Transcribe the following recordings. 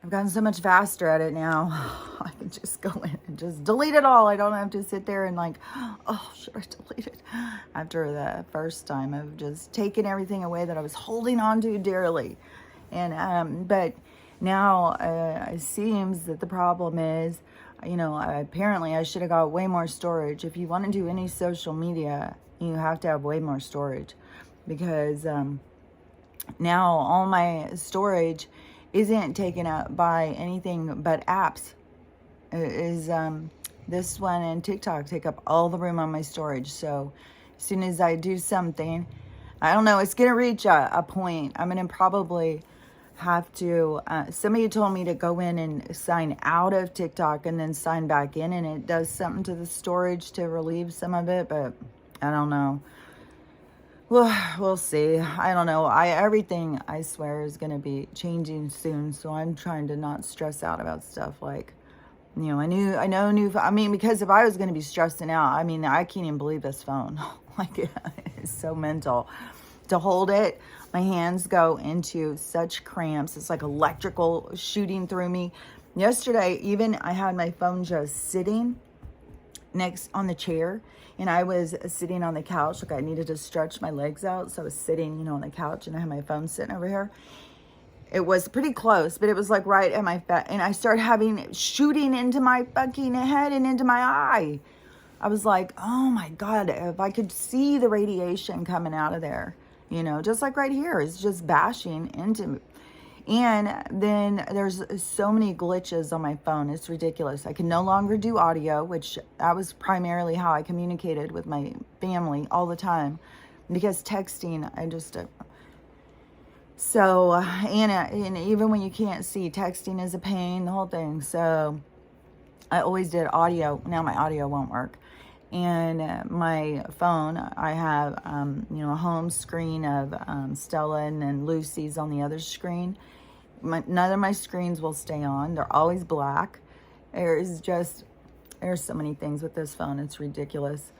I've gotten so much faster at it now. I can just go in and just delete it all. I don't have to sit there and like, oh, should I delete it? After the first time of just taking everything away that I was holding on to dearly. And, but now it seems that the problem is, apparently I should have got way more storage. If you want to do any social media, you have to have way more storage because now all my storage isn't taken up by anything but apps. This one and TikTok take up all the room on my storage. So as soon as I do something, I don't know, it's going to reach a point. I'm going to probably have to, somebody told me to go in and sign out of TikTok and then sign back in, and it does something to the storage to relieve some of it, but I don't know. Well, we'll see. I don't know. Everything I swear is going to be changing soon, so I'm trying to not stress out about stuff like, because if I was going to be stressing out, I can't even believe this phone. Like, it's so mental. To hold it, my hands go into such cramps. It's like electrical shooting through me. Yesterday, even I had my phone just sitting next on the chair, and I was sitting on the couch. Like I needed to stretch my legs out, so I was sitting, on the couch, and I had my phone sitting over here. It was pretty close, but it was like right at my face, and I started having shooting into my fucking head and into my eye. I was like, oh my God, if I could see the radiation coming out of there, just like right here, it's just bashing into me. And then there's so many glitches on my phone. It's ridiculous. I can no longer do audio, which that was primarily how I communicated with my family all the time. Because texting, and even when you can't see, texting is a pain, the whole thing. So I always did audio. Now my audio won't work. And my phone, I have, a home screen of Stella and then Lucy's on the other screen. None of my screens will stay on. They're always black. There's so many things with this phone. It's ridiculous.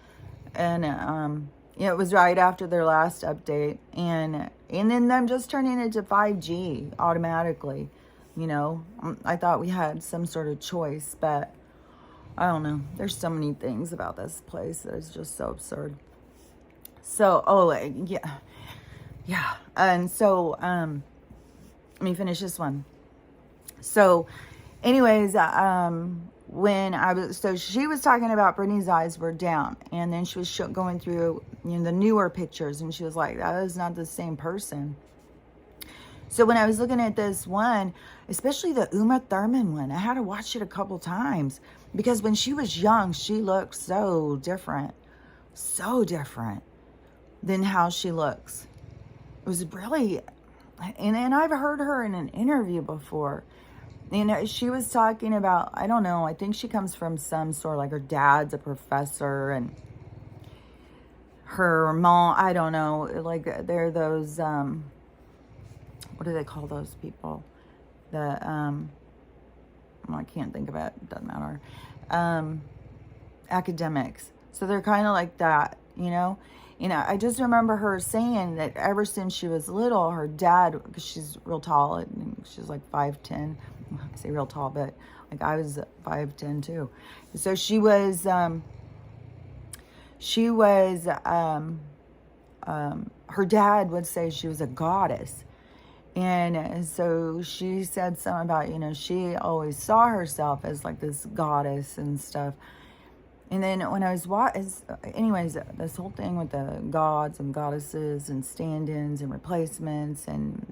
And it was right after their last update. And then I'm just turning it to 5G automatically. I thought we had some sort of choice, but I don't know. There's so many things about this place that is just so absurd. So, yeah. And so, let me finish this one. So, anyways, so she was talking about Brittany's eyes were down, and then she was going through, the newer pictures, and she was like, that is not the same person. So when I was looking at this one, especially the Uma Thurman one, I had to watch it a couple times because when she was young, she looked so different than how she looks. It was really, and I've heard her in an interview before. She was talking about, I don't know, I think she comes from some sort, like her dad's a professor and her mom, I don't know, like they're those, what do they call those people? I can't think of it. Doesn't matter. Academics. So they're kind of like that, I just remember her saying that ever since she was little, her dad, because she's real tall, and she's like 5'10". I say real tall, but like I was 5'10" too. So her dad would say she was a goddess. And so she said something about, she always saw herself as like this goddess and stuff. And then when I was anyways, this whole thing with the gods and goddesses and stand-ins and replacements and,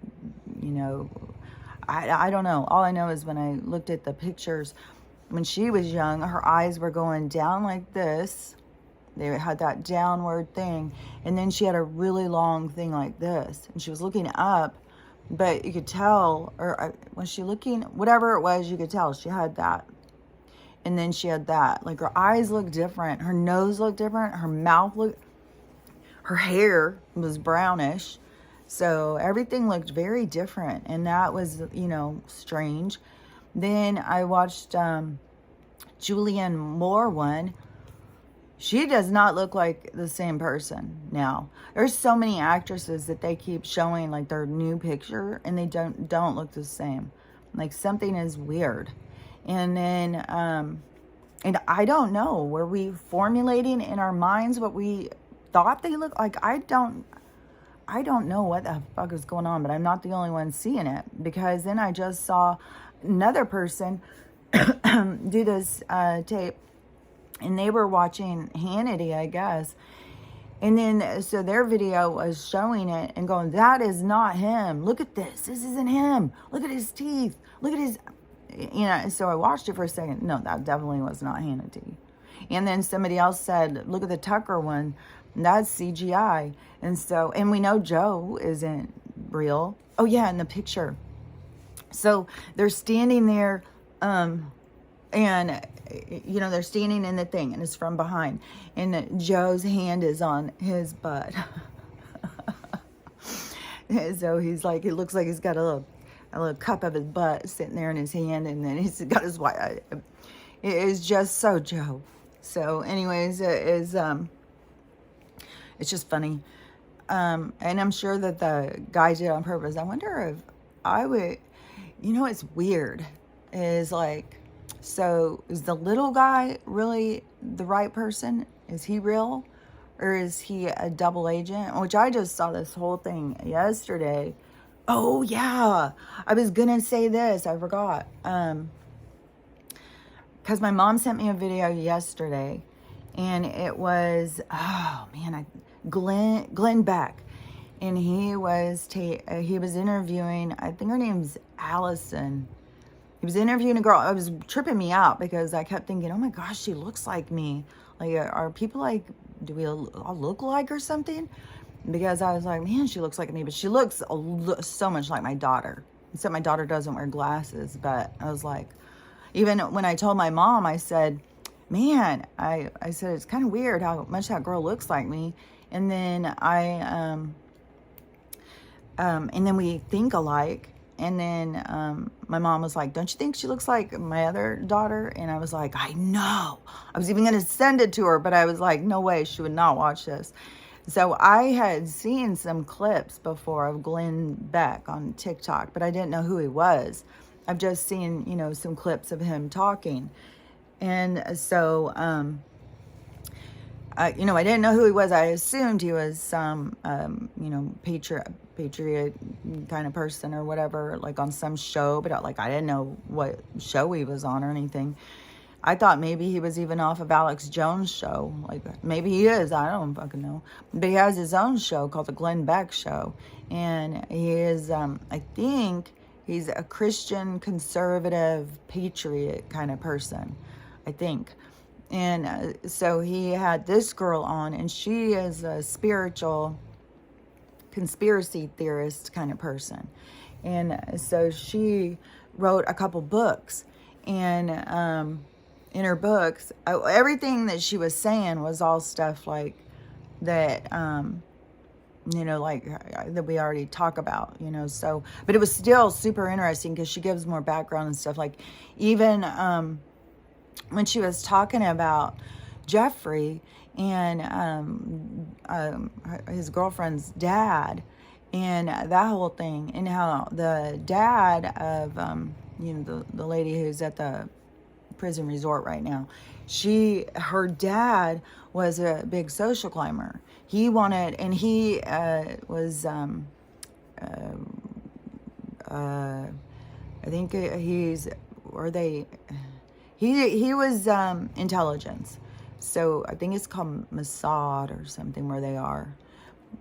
I don't know. All I know is when I looked at the pictures, when she was young, her eyes were going down like this. They had that downward thing. And then she had a really long thing like this. And she was looking up. But you could tell, or was she looking, whatever it was, you could tell she had that. And then she had that. Like her eyes looked different. Her nose looked different. Her mouth looked, her hair was brownish. So everything looked very different. And that was, strange. Then I watched Julianne Moore one. She does not look like the same person now. There's so many actresses that they keep showing like their new picture and they don't look the same. Like something is weird. And then, and I don't know, were we formulating in our minds what we thought they looked like? I don't know what the fuck is going on, but I'm not the only one seeing it, because then I just saw another person do this tape, and they were watching Hannity, I guess. And then, so their video was showing it and going, that is not him. Look at this. This isn't him. Look at his teeth. Look at his, so I watched it for a second. No, that definitely was not Hannity. And then somebody else said, look at the Tucker one. That's CGI. And so, and we know Joe isn't real. Oh yeah, in the picture. So they're standing there, and they're standing in the thing, and it's from behind, and Joe's hand is on his butt. So he's like, it looks like he's got a little cup of his butt sitting there in his hand, and then he's got his white. It is just so Joe. So anyways, it's just funny, and I'm sure that the guy did it on purpose. I wonder if I would, it's weird, is like, so is the little guy really the right person? Is he real? Or is he a double agent? Which I just saw this whole thing yesterday. Oh yeah, I was gonna say this, I forgot. Because my mom sent me a video yesterday, and it was, Glenn Beck. And he was interviewing, I think her name's Allison. He was interviewing a girl. It was tripping me out because I kept thinking, oh my gosh, she looks like me. Like, are people like, do we all look alike or something? Because I was like, man, she looks like me. But she looks so much like my daughter. Except my daughter doesn't wear glasses. But I was like, even when I told my mom, I said, man, I said, it's kind of weird how much that girl looks like me. And then and then we think alike. And then my mom was like, don't you think she looks like my other daughter? And I was like, I know. I was even going to send it to her, but I was like, no way, she would not watch this. So I had seen some clips before of Glenn Beck on TikTok, but I didn't know who he was. I've just seen, some clips of him talking. And so, I didn't know who he was. I assumed he was some, patriot kind of person or whatever, like on some show, but I didn't know what show he was on or anything. I thought maybe he was even off of Alex Jones' show. Like, maybe he is. I don't fucking know. But he has his own show called The Glenn Beck Show. And he is, I think he's a Christian, conservative, patriot kind of person. I think. And so he had this girl on, and she is a spiritual conspiracy theorist kind of person. And so she wrote a couple books, and in her books, everything that she was saying was all stuff like that, like that we already talk about, so, but it was still super interesting because she gives more background and stuff. Like, even when she was talking about Jeffrey and his girlfriend's dad and that whole thing, and how the dad of the lady who's at the prison resort right now, her dad was a big social climber. He wanted, and he was I think he was intelligence. So I think it's called Mossad or something where they are.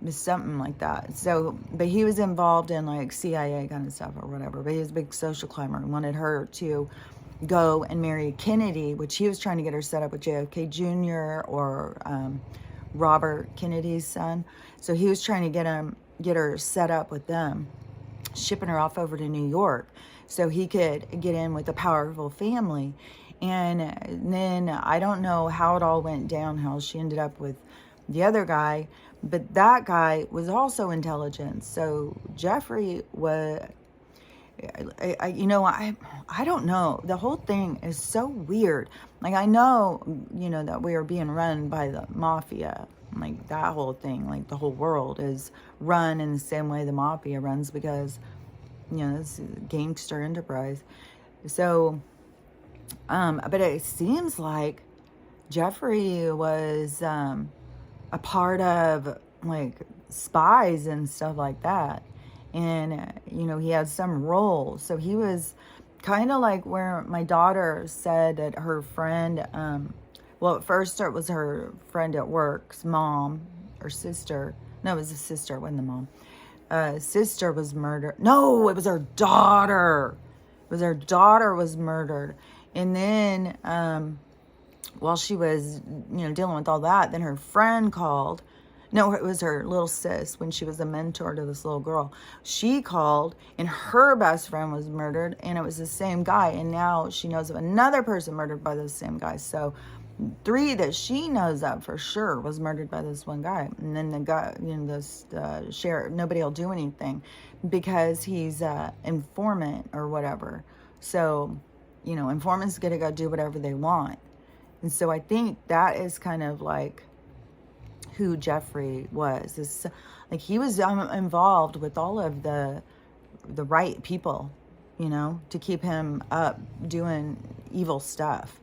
Something like that. So, but he was involved in like CIA kind of stuff or whatever. But he was a big social climber and wanted her to go and marry Kennedy, which he was trying to get her set up with JFK Jr. or Robert Kennedy's son. So he was trying to get her set up with them, shipping her off over to New York so he could get in with a powerful family. And then I don't know how it all went down, how she ended up with the other guy, but that guy was also intelligent. So Jeffrey was, I don't know. The whole thing is so weird. Like, I know, that we are being run by the mafia. Like, that whole thing, like the whole world is run in the same way the mafia runs, because this gangster enterprise. So, but it seems like Jeffrey was a part of like spies and stuff like that. And, he had some role. So he was kind of like where my daughter said that her friend, well, at first it was her friend at work's mom or sister. No, it was a sister, it wasn't the mom. Sister was murdered. No, it was her daughter. It was her daughter was murdered. And then, while she was, dealing with all that, then her friend called. No, it was her little sis when she was a mentor to this little girl. She called, and her best friend was murdered, and it was the same guy. And now she knows of another person murdered by the same guy. So 3 that she knows of for sure was murdered by this one guy. And then the guy, this sheriff, nobody will do anything because he's informant or whatever. So, informants get to go do whatever they want. And so I think that is kind of like who Jeffrey was. Is like he was involved with all of the right people, to keep him up doing evil stuff.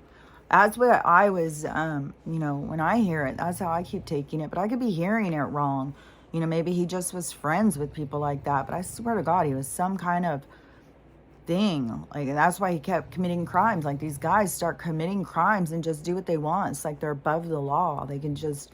That's what I was, when I hear it, that's how I keep taking it. But I could be hearing it wrong. Maybe he just was friends with people like that. But I swear to God, he was some kind of thing. Like, that's why he kept committing crimes. Like, these guys start committing crimes and just do what they want. It's like they're above the law. They can just,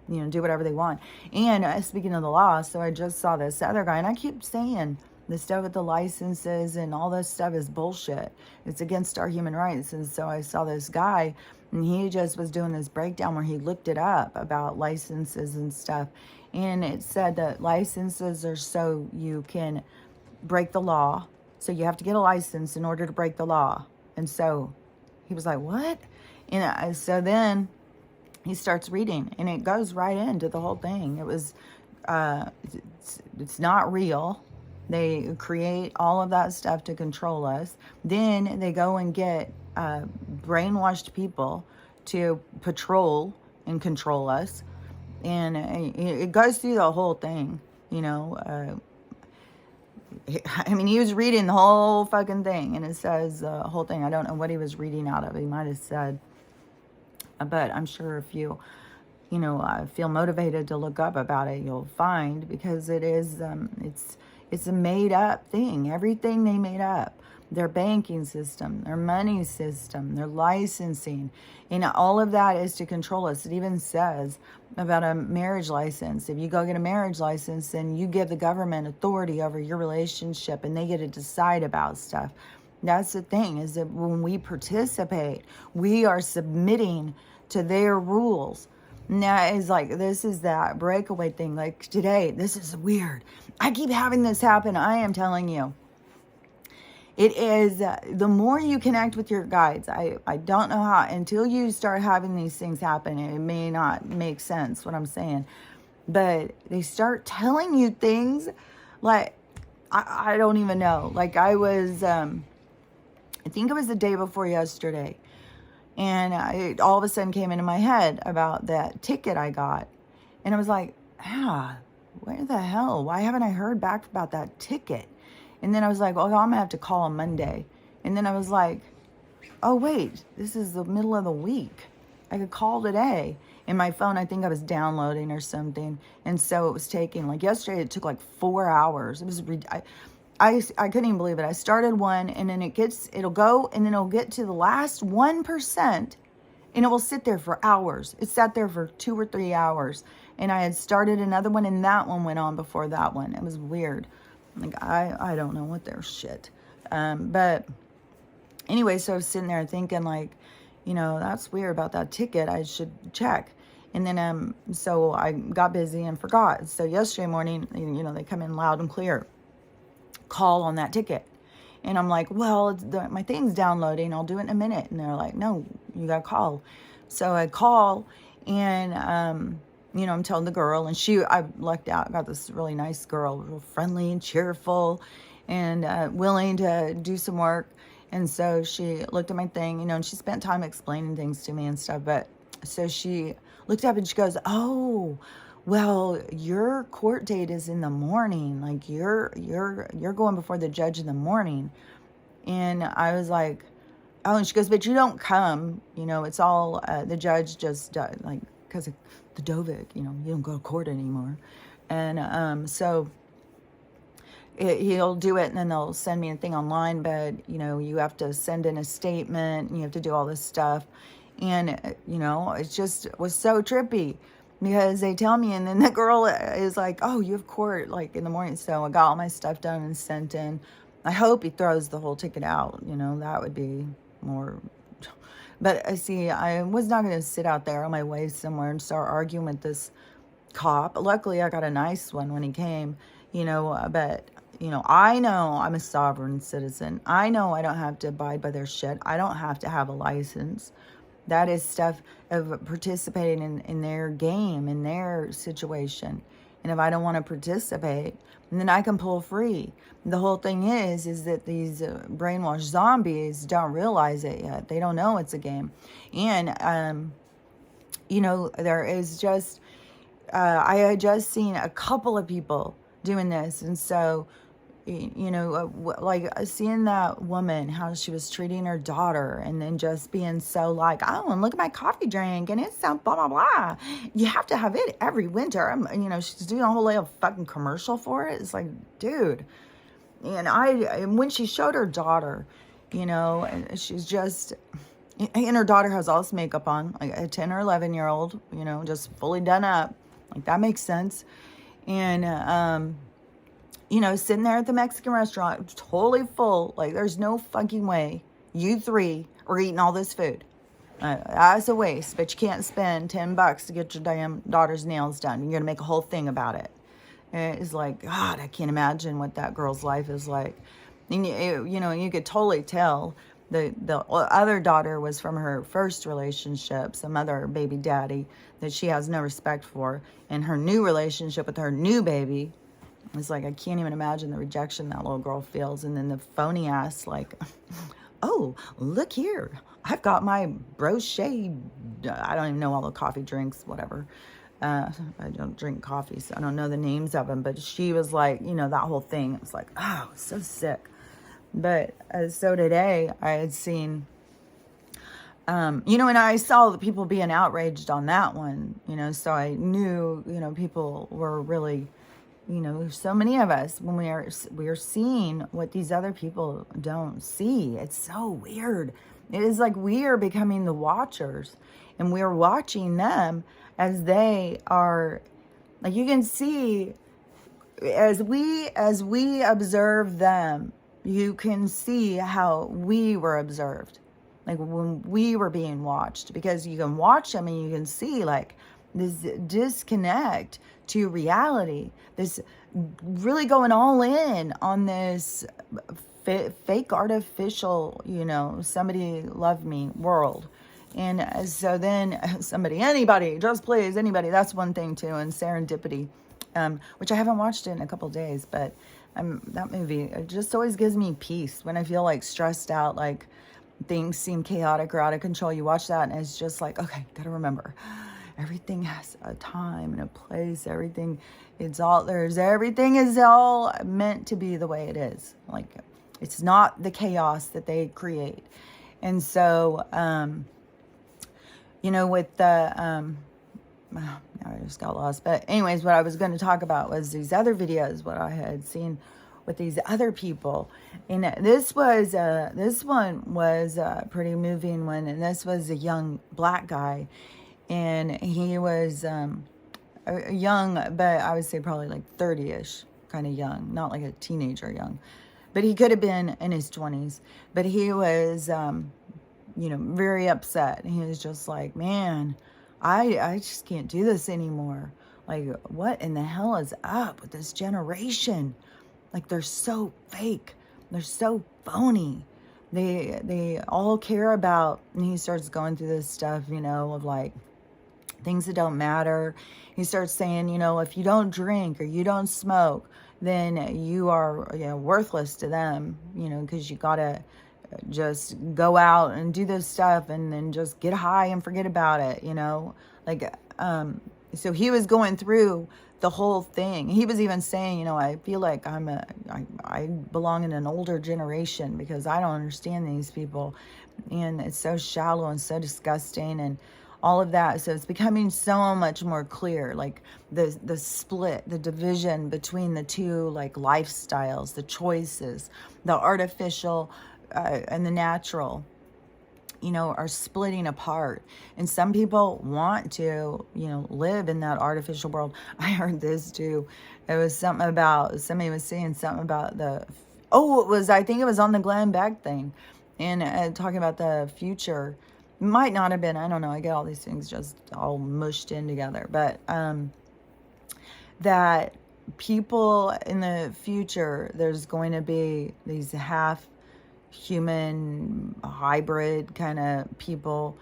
do whatever they want. And speaking of the law, so I just saw this other guy, and I keep saying the stuff with the licenses and all this stuff is bullshit. It's against our human rights. And so I saw this guy, and he just was doing this breakdown where he looked it up about licenses and stuff. And it said that licenses are so you can break the law. So you have to get a license in order to break the law. And so he was like, what? And so then he starts reading, and it goes right into the whole thing. It was, it's not real. They create all of that stuff to control us. Then they go and get brainwashed people to patrol and control us. And it goes through the whole thing, I mean, he was reading the whole fucking thing, and it says the whole thing. I don't know what he was reading out of. He might have said, but I'm sure if you, feel motivated to look up about it, you'll find, because it is, it's a made up thing. Everything they made up, their banking system, their money system, their licensing, and all of that is to control us. It even says about a marriage license. If you go get a marriage license, then you give the government authority over your relationship, and they get to decide about stuff. That's the thing, is that when we participate, we are submitting to their rules. Now, it's like, this is that breakaway thing. Like today, this is weird. I keep having this happen. I am telling you. It is, the more you connect with your guides, I don't know how, until you start having these things happen, it may not make sense what I'm saying. But they start telling you things like, I don't even know. Like I was, I think it was the day before yesterday. And it all of a sudden came into my head about that ticket I got. And I was like, where the hell? Why haven't I heard back about that ticket? And then I was like, well, I'm going to have to call on Monday. And then I was like, oh, wait, this is the middle of the week. I could call today. And my phone, I think I was downloading or something. And so it was taking, like yesterday, it took like 4 hours. It was, I couldn't even believe it. I started one, and then it'll go, and then it'll get to the last 1%, and it will sit there for hours. It sat there for 2 or 3 hours. And I had started another one, and that one went on before that one. It was weird. Like, I don't know what their shit. But anyway, so I was sitting there thinking, like, that's weird about that ticket. I should check. And then, so I got busy and forgot. So yesterday morning, they come in loud and clear. Call on that ticket. And I'm like, well, my thing's downloading. I'll do it in a minute. And they're like, no, you got to call. So I call, and, I'm telling the girl, and I lucked out, got this really nice girl, real friendly and cheerful and willing to do some work. And so she looked at my thing, and she spent time explaining things to me and stuff. But so she looked up and she goes, oh, well, your court date is in the morning. Like you're going before the judge in the morning. And I was like, oh, and she goes, but you don't come, it's all, the judge just, like, because of the Dovic, you don't go to court anymore. And so he'll do it, and then they'll send me a thing online, but, you have to send in a statement, and you have to do all this stuff. And, it just was so trippy because they tell me, and then the girl is like, oh, you have court, like, in the morning. So I got all my stuff done and sent in. I hope he throws the whole ticket out, that would be more. But see, I was not going to sit out there on my way somewhere and start arguing with this cop. Luckily, I got a nice one when he came, but, I know I'm a sovereign citizen. I know I don't have to abide by their shit. I don't have to have a license. That is stuff of participating in their game, in their situation. And if I don't want to participate, then I can pull free. The whole thing is that these brainwashed zombies don't realize it yet. They don't know it's a game. And, there is just, I had just seen a couple of people doing this. And so, like seeing that woman, how she was treating her daughter, and then just being so like, oh, and look at my coffee drink, and it's so blah, blah, blah. You have to have it every winter. She's doing a whole little fucking commercial for it. It's like, dude. And when she showed her daughter, and she's just, and her daughter has all this makeup on, like a 10 or 11-year-old, just fully done up. Like, that makes sense. And, sitting there at the Mexican restaurant, totally full. Like, there's no fucking way you three are eating all this food. That's a waste, but you can't spend $10 to get your damn daughter's nails done. You're going to make a whole thing about it. And it's like, God, I can't imagine what that girl's life is like. And, you could totally tell the other daughter was from her first relationship, some other baby daddy that she has no respect for. And her new relationship with her new baby, it's like, I can't even imagine the rejection that little girl feels. And then the phony ass, like, oh, look here. I've got my brochet. I don't even know all the coffee drinks, whatever. I don't drink coffee, so I don't know the names of them. But she was like, that whole thing. It was like, oh, so sick. But so today I had seen, and I saw the people being outraged on that one, so I knew, people were really, so many of us, when we are seeing what these other people don't see. It's so weird. It is like we are becoming the watchers, and we are watching them as they are, like, you can see, as we observe them, you can see how we were observed, like when we were being watched, because you can watch them and you can see like this disconnect to reality, this really going all in on this fake artificial, somebody love me world. And so then anybody, just please, anybody, that's one thing too. And serendipity, which I haven't watched in a couple days, but that movie, it just always gives me peace when I feel like stressed out, like things seem chaotic or out of control. You watch that and it's just like, okay, gotta remember, everything has a time and a place. Everything is all meant to be the way it is. Like, it's not the chaos that they create. And so, with the, I just got lost. But anyways, what I was going to talk about was these other videos, what I had seen with these other people. And this one was a pretty moving one. And this was a young black guy. And he was young, but I would say probably like 30-ish, kind of young, not like a teenager young. But he could have been in his 20s. But he was, very upset. He was just like, man, I just can't do this anymore. Like, what in the hell is up with this generation? Like, they're so fake. They're so phony. They all care about, and he starts going through this stuff, of like things that don't matter. He starts saying, if you don't drink or you don't smoke, then you are worthless to them, because you gotta just go out and do this stuff and then just get high and forget about it, like So he was going through the whole thing. He was even saying, I feel like I belong in an older generation because I don't understand these people. And it's so shallow and so disgusting and all of that. So it's becoming so much more clear, like the split, the division between the two, like lifestyles, the choices, the artificial and the natural, are splitting apart. And some people want to, live in that artificial world. I heard this too. It was something about, somebody was saying something about I think it was on the Glenn Beck thing, and talking about the future. Might not have been, I don't know. I get all these things just all mushed in together. But that people in the future, there's going to be these half human hybrid kind of people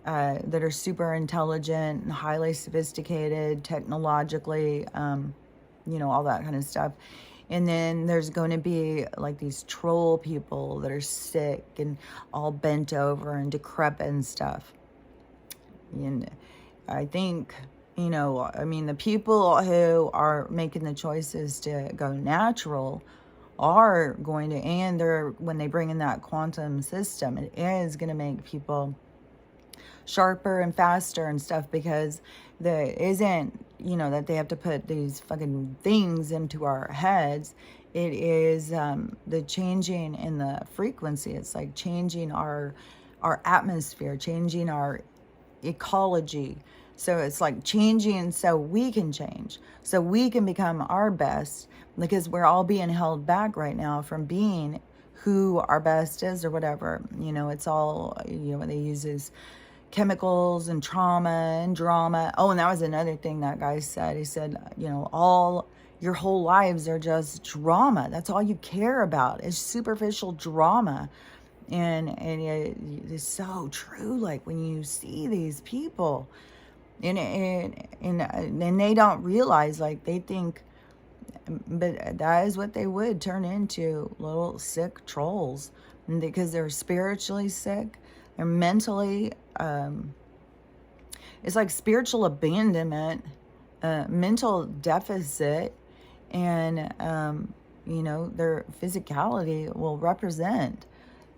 that are super intelligent and highly sophisticated technologically, all that kind of stuff. And then there's going to be like these troll people that are sick and all bent over and decrepit and stuff. And I think, the people who are making the choices to go natural are going to, and when they bring in that quantum system, it is going to make people sharper and faster and stuff, because there isn't, that they have to put these fucking things into our heads. It is the changing in the frequency. It's like changing our atmosphere, changing our ecology. So it's like changing so we can change, so we can become our best, because we're all being held back right now from being who our best is or whatever. It's all, they use these chemicals and trauma and drama. Oh, and that was another thing that guy said. He said, all your whole lives are just drama. That's all you care about is superficial drama. And it is so true. Like when you see these people, and they don't realize, like they think, but that is what they would turn into, little sick trolls, because they're spiritually sick, they're mentally, it's like spiritual abandonment, mental deficit, and their physicality will represent.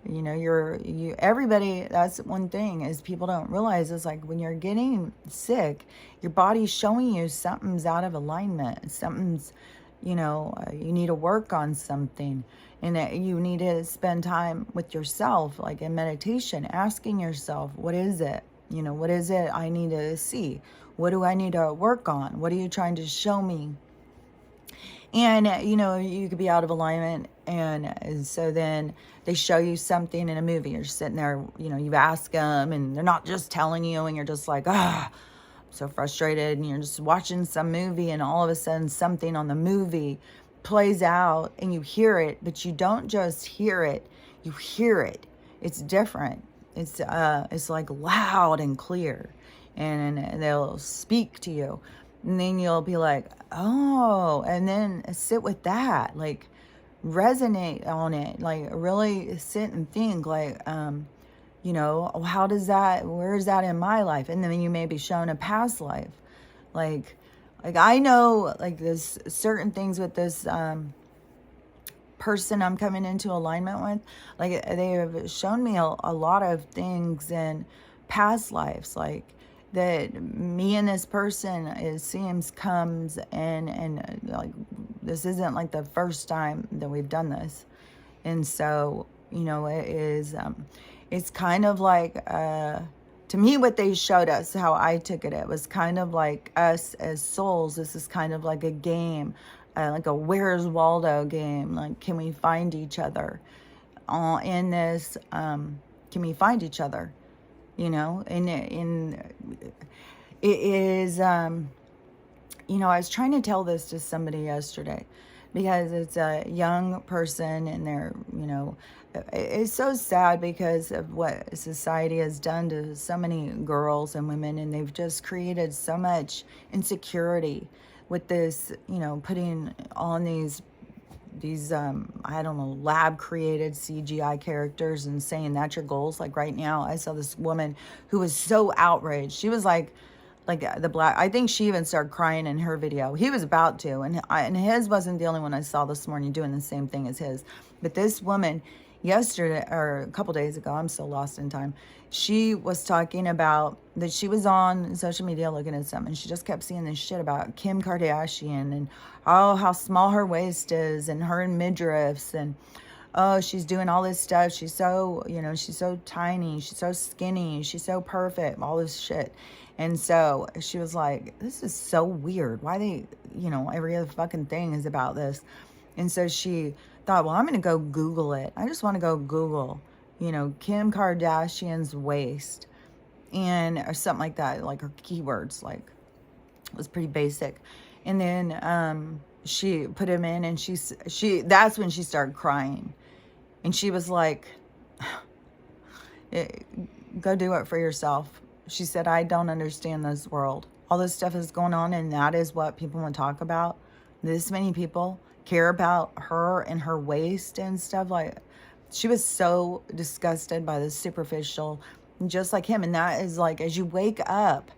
Everybody, that's one thing is people don't realize, is like when you're getting sick, your body's showing you something's out of alignment. Something's, you need to work on something, and that you need to spend time with yourself, like in meditation, asking yourself, what is it? What is it I need to see? What do I need to work on? What are you trying to show me? And, you could be out of alignment. And so then they show you something in a movie. You're sitting there, you've asked them and they're not just telling you, and you're just like, I'm so frustrated. And you're just watching some movie, and all of a sudden something on the movie plays out and you hear it, but you don't just hear it, you hear it. It's different. It's like loud and clear, and they'll speak to you. And then you'll be like, oh, and then sit with that, like resonate on it, like really sit and think, like, how does that, where is that in my life? And then you may be shown a past life. Like I know, like there's certain things with this person I'm coming into alignment with, like they have shown me a lot of things in past lives, like that me and this person, it seems, comes and like this isn't like the first time that we've done this. And so it is it's kind of like to me what they showed us, how I took it, it was kind of like us as souls. This is kind of like a game, like a Where's Waldo game. Like, can we find each other in this? Can we find each other? And it is, I was trying to tell this to somebody yesterday, because it's a young person, and they're, it's so sad because of what society has done to so many girls and women, and they've just created so much insecurity with this, putting on these I don't know, lab created CGI characters and saying that's your goals. Like right now, I saw this woman who was so outraged. She was like, like the black, I think she even started crying in her video. He was about to, and his wasn't the only one I saw this morning doing the same thing as his. But this woman yesterday, or a couple days ago, I'm so lost in time, she was talking about that she was on social media looking at something, and she just kept seeing this shit about Kim Kardashian and oh, how small her waist is, and her in midriffs, and oh, she's doing all this stuff. She's so, she's so tiny. She's so skinny. She's so perfect. All this shit. And so she was like, this is so weird. Why they, every other fucking thing is about this. And so she thought, well, I'm going to go Google it. I just want to go Google, Kim Kardashian's waist and or something like that, like her keywords, like it was pretty basic. And then she put him in, and that's when she started crying. And she was like, go do it for yourself. She said, I don't understand this world. All this stuff is going on, and that is what people want to talk about. This many people care about her and her waist and stuff. Like, she was so disgusted by the superficial, just like him. And that is like, as you wake up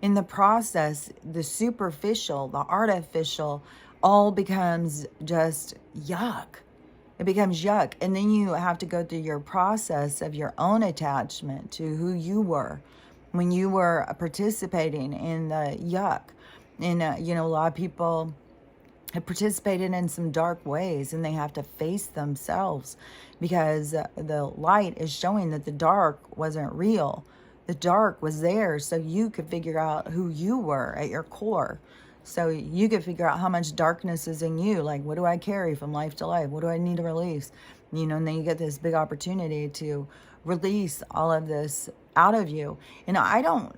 in the process, the superficial, the artificial, all becomes just yuck. It becomes yuck. And then you have to go through your process of your own attachment to who you were when you were participating in the yuck. And, a lot of people have participated in some dark ways, and they have to face themselves because the light is showing that the dark wasn't real. The dark was there so you could figure out who you were at your core. So you could figure out how much darkness is in you. Like, what do I carry from life to life? What do I need to release? And then you get this big opportunity to release all of this out of you. And I'm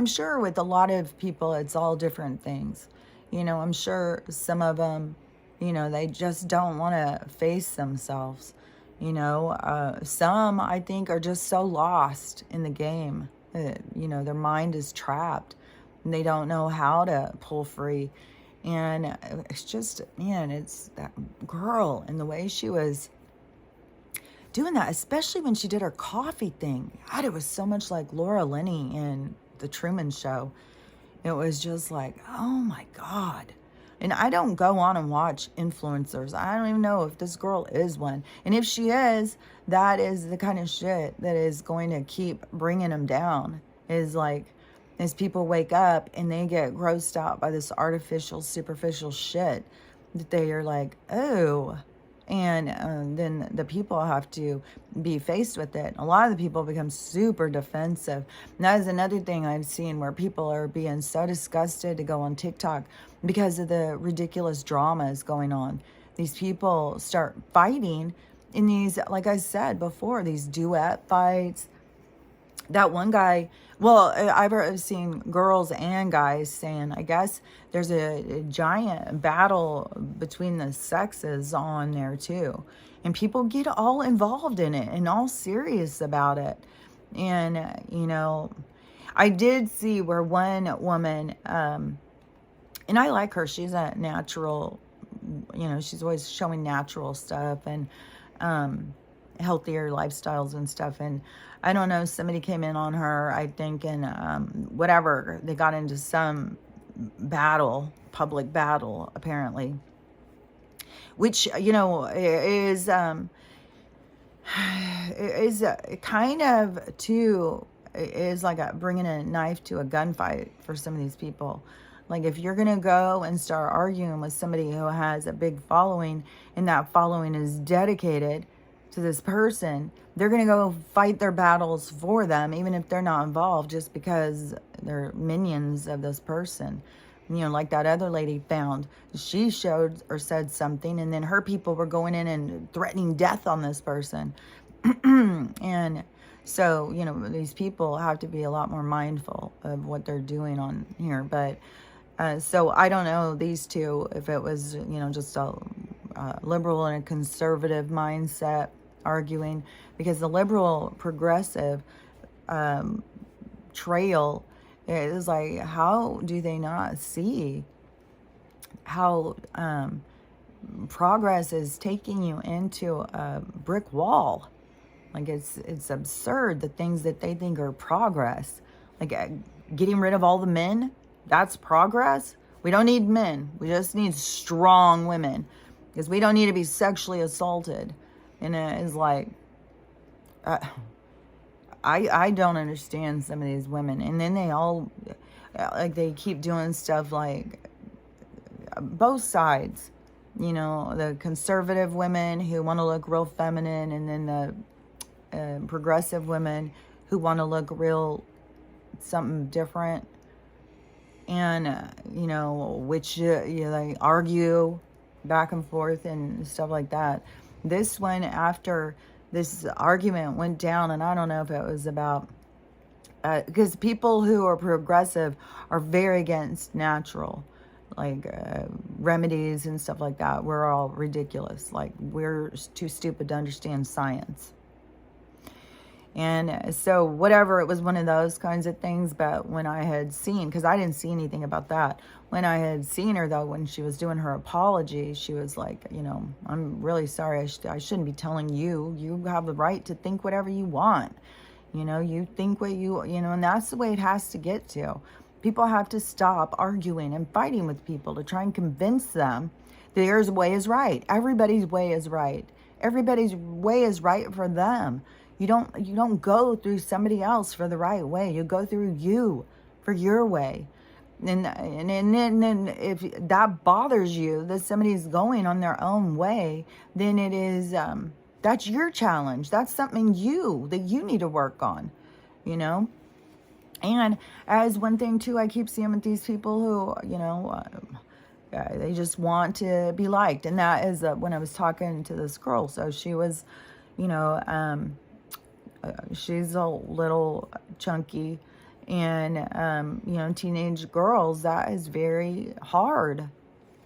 sure with a lot of people, it's all different things. I'm sure some of them, they just don't want to face themselves. Some, I think, are just so lost in the game. Their mind is trapped. And they don't know how to pull free. And it's just, it's that girl and the way she was doing that, especially when she did her coffee thing. God, it was so much like Laura Linney in The Truman Show. It was just like, oh my God. And I don't go on and watch influencers. I don't even know if this girl is one. And if she is, that is the kind of shit that is going to keep bringing them down. Is like, as people wake up and they get grossed out by this artificial, superficial shit, that they are like, oh. And then the people have to be faced with it. A lot of the people become super defensive. And that is another thing I've seen, where people are being so disgusted to go on TikTok because of the ridiculous dramas going on. These people start fighting in these, like I said before, these duet fights. That one guy, well, I've seen girls and guys saying, I guess there's a giant battle between the sexes on there too. And people get all involved in it and all serious about it. And, I did see where one woman, and I like her, she's a natural, she's always showing natural stuff and healthier lifestyles and stuff. And I don't know, somebody came in on her, I think, and whatever, they got into some public battle, apparently, which, is kind of, too, is like bringing a knife to a gunfight for some of these people. Like, if you're going to go and start arguing with somebody who has a big following, and that following is dedicated to this person, they're going to go fight their battles for them, even if they're not involved, just because they're minions of this person. Like that other lady found, she showed or said something, and then her people were going in and threatening death on this person. And so, these people have to be a lot more mindful of what they're doing on here. But so I don't know, these two, if it was, just a liberal and a conservative mindset arguing, because the liberal progressive trail is like, how do they not see how progress is taking you into a brick wall? Like, it's absurd, the things that they think are progress. Like getting rid of all the men, that's progress. We don't need men. We just need strong women, because we don't need to be sexually assaulted. And it's like, I don't understand some of these women. And then they all, like, they keep doing stuff like both sides. You know, the conservative women who want to look real feminine, and then the progressive women who want to look real something different. And, you know, which, you know, they argue back and forth and stuff like that. This one, after this argument went down, and I don't know if it was about, because people who are progressive are very against natural, like remedies and stuff like that. We're all ridiculous. Like, we're too stupid to understand science. And so whatever, it was one of those kinds of things. But when I had seen, because I didn't see anything about that, when I had seen her, though, when she was doing her apology, she was like, you know, I'm really sorry. I shouldn't be telling you. You have the right to think whatever you want. You know, you think what you know, and that's the way it has to get to. People have to stop arguing and fighting with people to try and convince them that their way is right. Everybody's way is right. Everybody's way is right for them. You don't go through somebody else for the right way. You go through you for your way. And then if that bothers you, that somebody's going on their own way, then it is, that's your challenge. That's something that you need to work on, you know? And as one thing too, I keep seeing with these people who, you know, they just want to be liked. And that is when I was talking to this girl. So she was, you know, she's a little chunky, and you know, teenage girls, that is very hard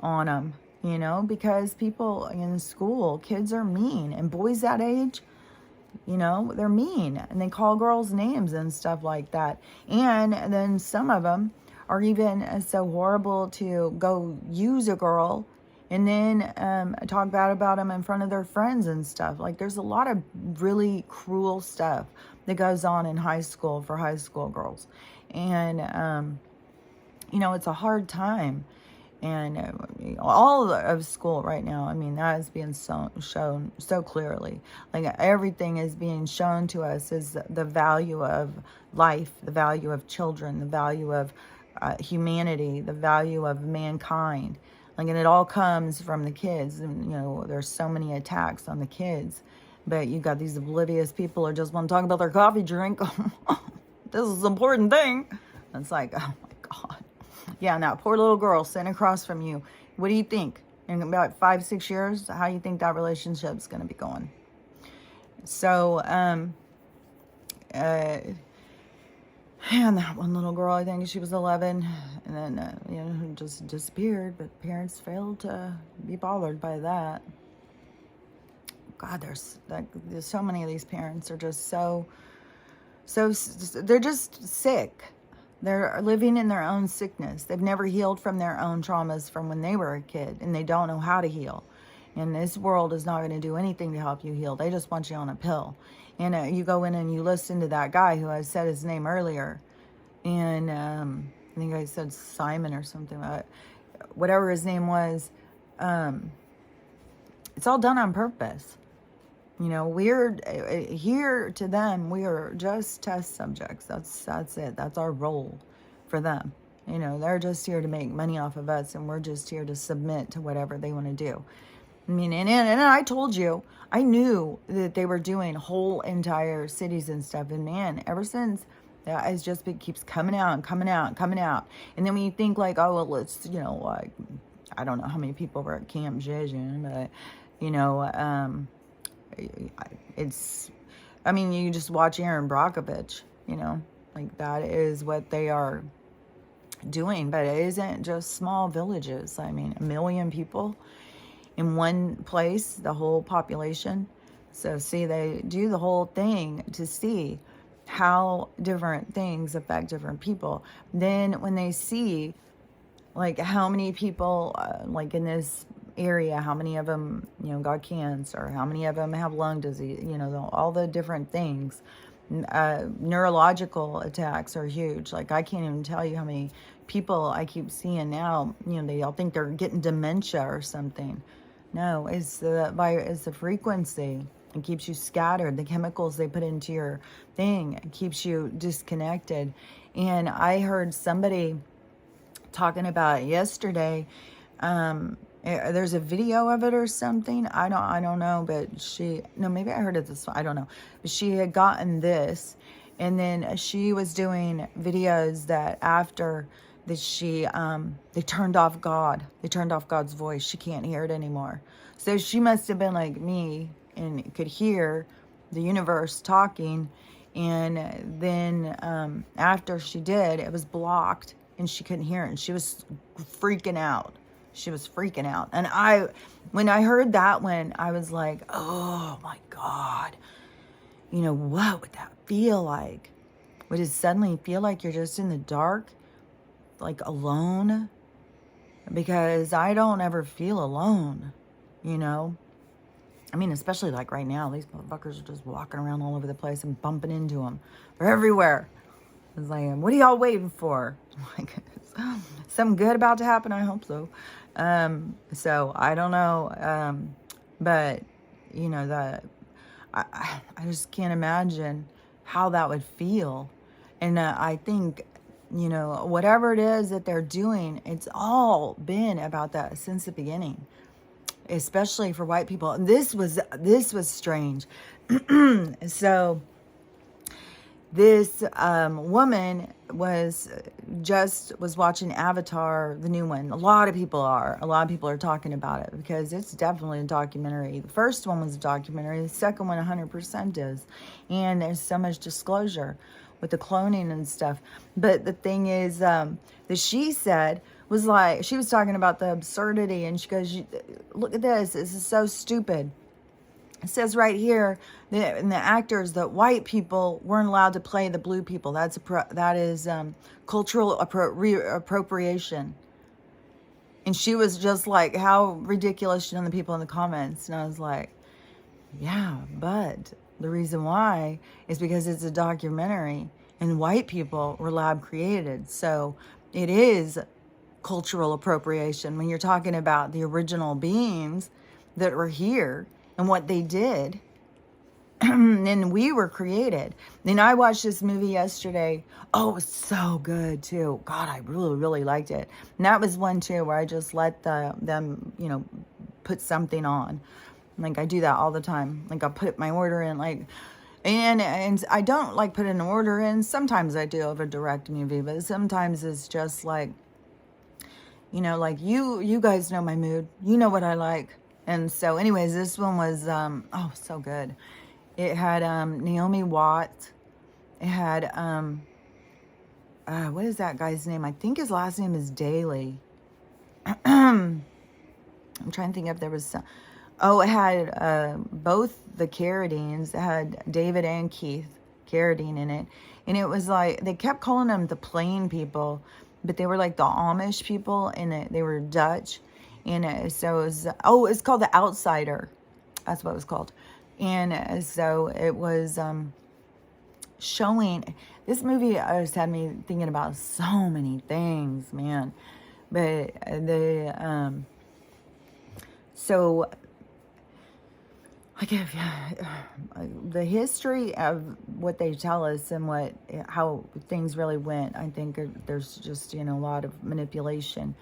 on them, you know, because people in school, kids are mean, and boys that age, you know, they're mean, and they call girls names and stuff like that. And then some of them are even so horrible to go use a girl and then talk bad about them in front of their friends and stuff. Like, there's a lot of really cruel stuff that goes on in high school for high school girls. And, you know, it's a hard time. And all of school right now, I mean, that is being shown so clearly. Like, everything is being shown to us is the value of life, the value of children, the value of humanity, the value of mankind. Like, and it all comes from the kids. And, you know, there's so many attacks on the kids. But you got these oblivious people who just want to talk about their coffee drink. This is an important thing. And it's like, oh my God. Yeah, and that poor little girl sitting across from you. What do you think? In about 5-6 years, how do you think that relationship's going to be going? So, and that one little girl, I think she was 11, and then, you know, just disappeared, but parents failed to be bothered by that. God, there's so many of these parents are just so, they're just sick. They're living in their own sickness. They've never healed from their own traumas from when they were a kid, and they don't know how to heal. And this world is not going to do anything to help you heal. They just want you on a pill. And you go in and you listen to that guy who I said his name earlier. And I think I said Simon or something. Whatever his name was. It's all done on purpose. You know, we're here to them. We are just test subjects. That's it. That's our role for them. You know, they're just here to make money off of us, and we're just here to submit to whatever they want to do. I mean, and I told you, I knew that they were doing whole entire cities and stuff. And man, ever since that, it's just keeps coming out and coming out and coming out. And then when you think like, oh, well, let's, you know, like, I don't know how many people were at Camp Jeju, but, you know, it's, I mean, you just watch Aaron Brockovich, you know, like that is what they are doing. But it isn't just small villages. I mean, 1 million people in one place, the whole population. So see, they do the whole thing to see how different things affect different people. Then when they see like how many people like in this area, how many of them, you know, got cancer, how many of them have lung disease, you know, all the different things, Neurological attacks are huge. Like, I can't even tell you how many people I keep seeing now. You know, they all think they're getting dementia or something. No, it's the frequency. It keeps you scattered. The chemicals they put into your thing, it keeps you disconnected. And I heard somebody talking about it yesterday. There's a video of it or something. I don't know, but maybe I heard it this, I don't know. But she had gotten this, and then she was doing videos that after that they turned off God. They turned off God's voice. She can't hear it anymore. So she must have been like me and could hear the universe talking. And then after she did, it was blocked and she couldn't hear it. And she was freaking out. She was freaking out. And when I heard that one, I was like, oh my God. You know, what would that feel like? Would it suddenly feel like you're just in the dark, like alone? Because I don't ever feel alone, you know? I mean, especially like right now, these motherfuckers are just walking around all over the place and bumping into them. They're everywhere. It's like, what are y'all waiting for? Like, something good about to happen? I hope so. So I don't know. But you know, I just can't imagine how that would feel. And I think, you know, whatever it is that they're doing, it's all been about that since the beginning, especially for white people. And this was strange. So this woman was watching Avatar, the new one. A lot of people are talking about it because it's definitely a documentary. The first one was a documentary. The second one 100% is. And there's so much disclosure with the cloning and stuff. But the thing is, that she said was like, she was talking about the absurdity, and she goes, look at this. This is so stupid. It says right here in the actors that white people weren't allowed to play the blue people. That is cultural appropriation. And she was just like, how ridiculous, you know, the people in the comments. And I was like, yeah, but the reason why is because it's a documentary and white people were lab created. So it is cultural appropriation when you're talking about the original beings that were here and what they did. And we were created. And I watched this movie yesterday. Oh, it was so good too. God, I really, really liked it. And that was one too where I just let them, you know, put something on. Like, I do that all the time. Like, I'll put my order in, like, and I don't like put an order in. Sometimes I do of a direct movie, but sometimes it's just like, you know, like you guys know my mood. You know what I like. And so anyways, this one was, so good. It had Naomi Watts. It had, what is that guy's name? I think his last name is Daly. I'm trying to think if there was some. Oh, it had both the Carradines. It had David and Keith Carradine in it. And it was like, they kept calling them the plain people, but they were like the Amish people, and they were Dutch. And so it was, it's called The Outsider. That's what it was called. And so it was showing, this movie just had me thinking about so many things, man. But so like, the history of what they tell us and how things really went, I think there's just, you know, a lot of manipulation.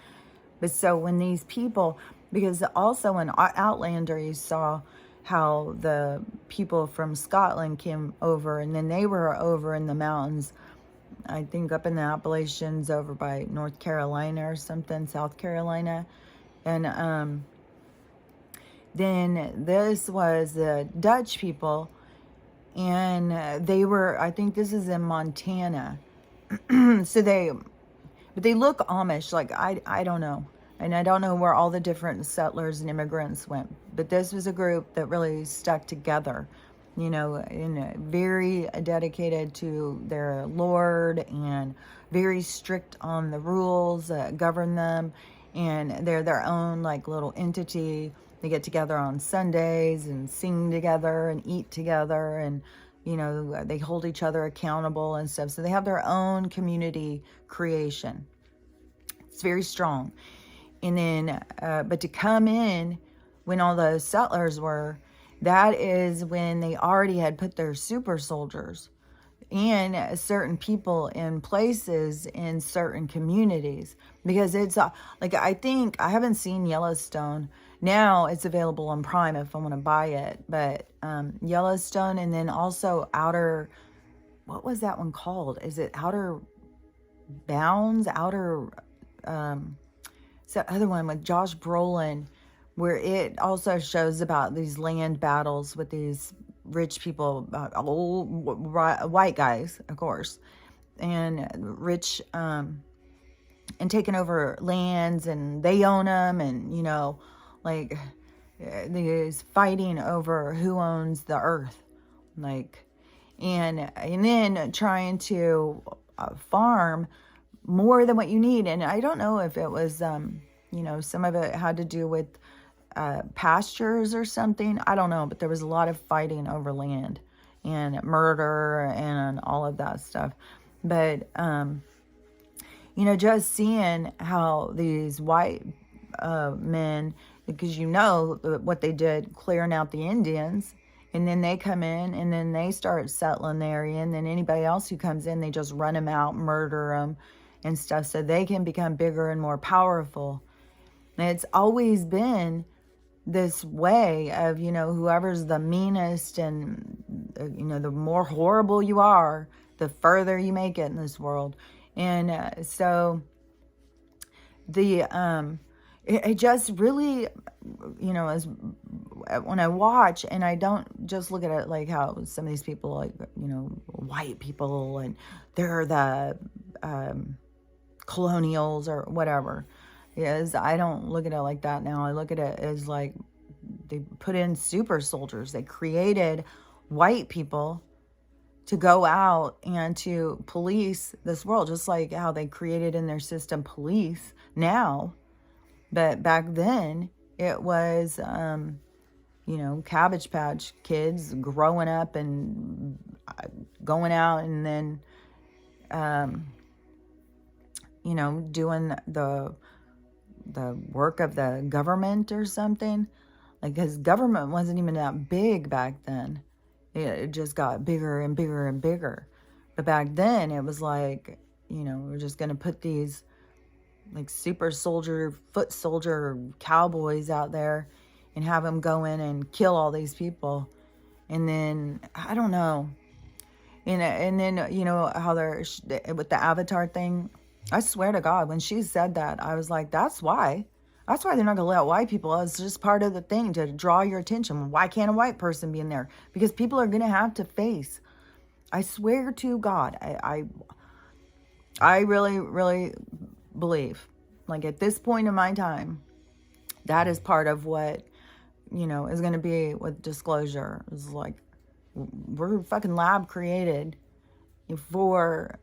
But so when these people, because also in Outlander, you saw how the people from Scotland came over, and then they were over in the mountains, I think up in the Appalachians over by North Carolina or something, South Carolina. And then this was the Dutch people, and they were, I think this is in Montana. So but they look Amish, like, I don't know. And I don't know where all the different settlers and immigrants went. But this was a group that really stuck together, you know, and very dedicated to their Lord and very strict on the rules that govern them. And they're their own, like, little entity. They get together on Sundays and sing together and eat together. And You know, they hold each other accountable and stuff. So they have their own community creation. It's very strong. And then, but to come in when all the settlers were, that is when they already had put their super soldiers and certain people in places in certain communities, because it's like, I think I haven't seen Yellowstone. Now it's available on Prime if I want to buy it, but Yellowstone, and then also Outer, what was that one called? Is it Outer Bounds? It's that other one with Josh Brolin, where it also shows about these land battles with these rich people, old white guys, of course, and rich, and taking over lands, and they own them, and, you know, like, these fighting over who owns the earth, like, and then trying to farm more than what you need. And I don't know if it was, you know, some of it had to do with pastures or something. I don't know, but there was a lot of fighting over land and murder and all of that stuff. But, you know, just seeing how these white men, because you know what they did, clearing out the Indians, and then they come in and then they start settling the area, and then anybody else who comes in, they just run them out, murder them and stuff, so they can become bigger and more powerful. And it's always been this way of, you know, whoever's the meanest and, you know, the more horrible you are, the further you make it in this world. And so the it just really, you know, as when I watch, and I don't just look at it like how some of these people, like, you know, white people, and they're the colonials or whatever. Is I don't look at it like that now. I look at it as like they put in super soldiers. They created white people to go out and to police this world, just like how they created in their system police now. But back then it was, you know, Cabbage Patch Kids growing up and going out and then, you know, doing the work of the government or something. Like, because government wasn't even that big back then. It just got bigger and bigger and bigger. But back then it was like, you know, we're just going to put these like super soldier, foot soldier cowboys out there and have them go in and kill all these people. And then, I don't know. And then, you know, how they're, with the Avatar thing, I swear to God, when she said that, I was like, that's why. That's why they're not going to let white people. It's just part of the thing to draw your attention. Why can't a white person be in there? Because people are going to have to face. I swear to God, I really, really believe, like, at this point in my time, that is part of what, you know, is going to be with disclosure. It's like, we're fucking lab created for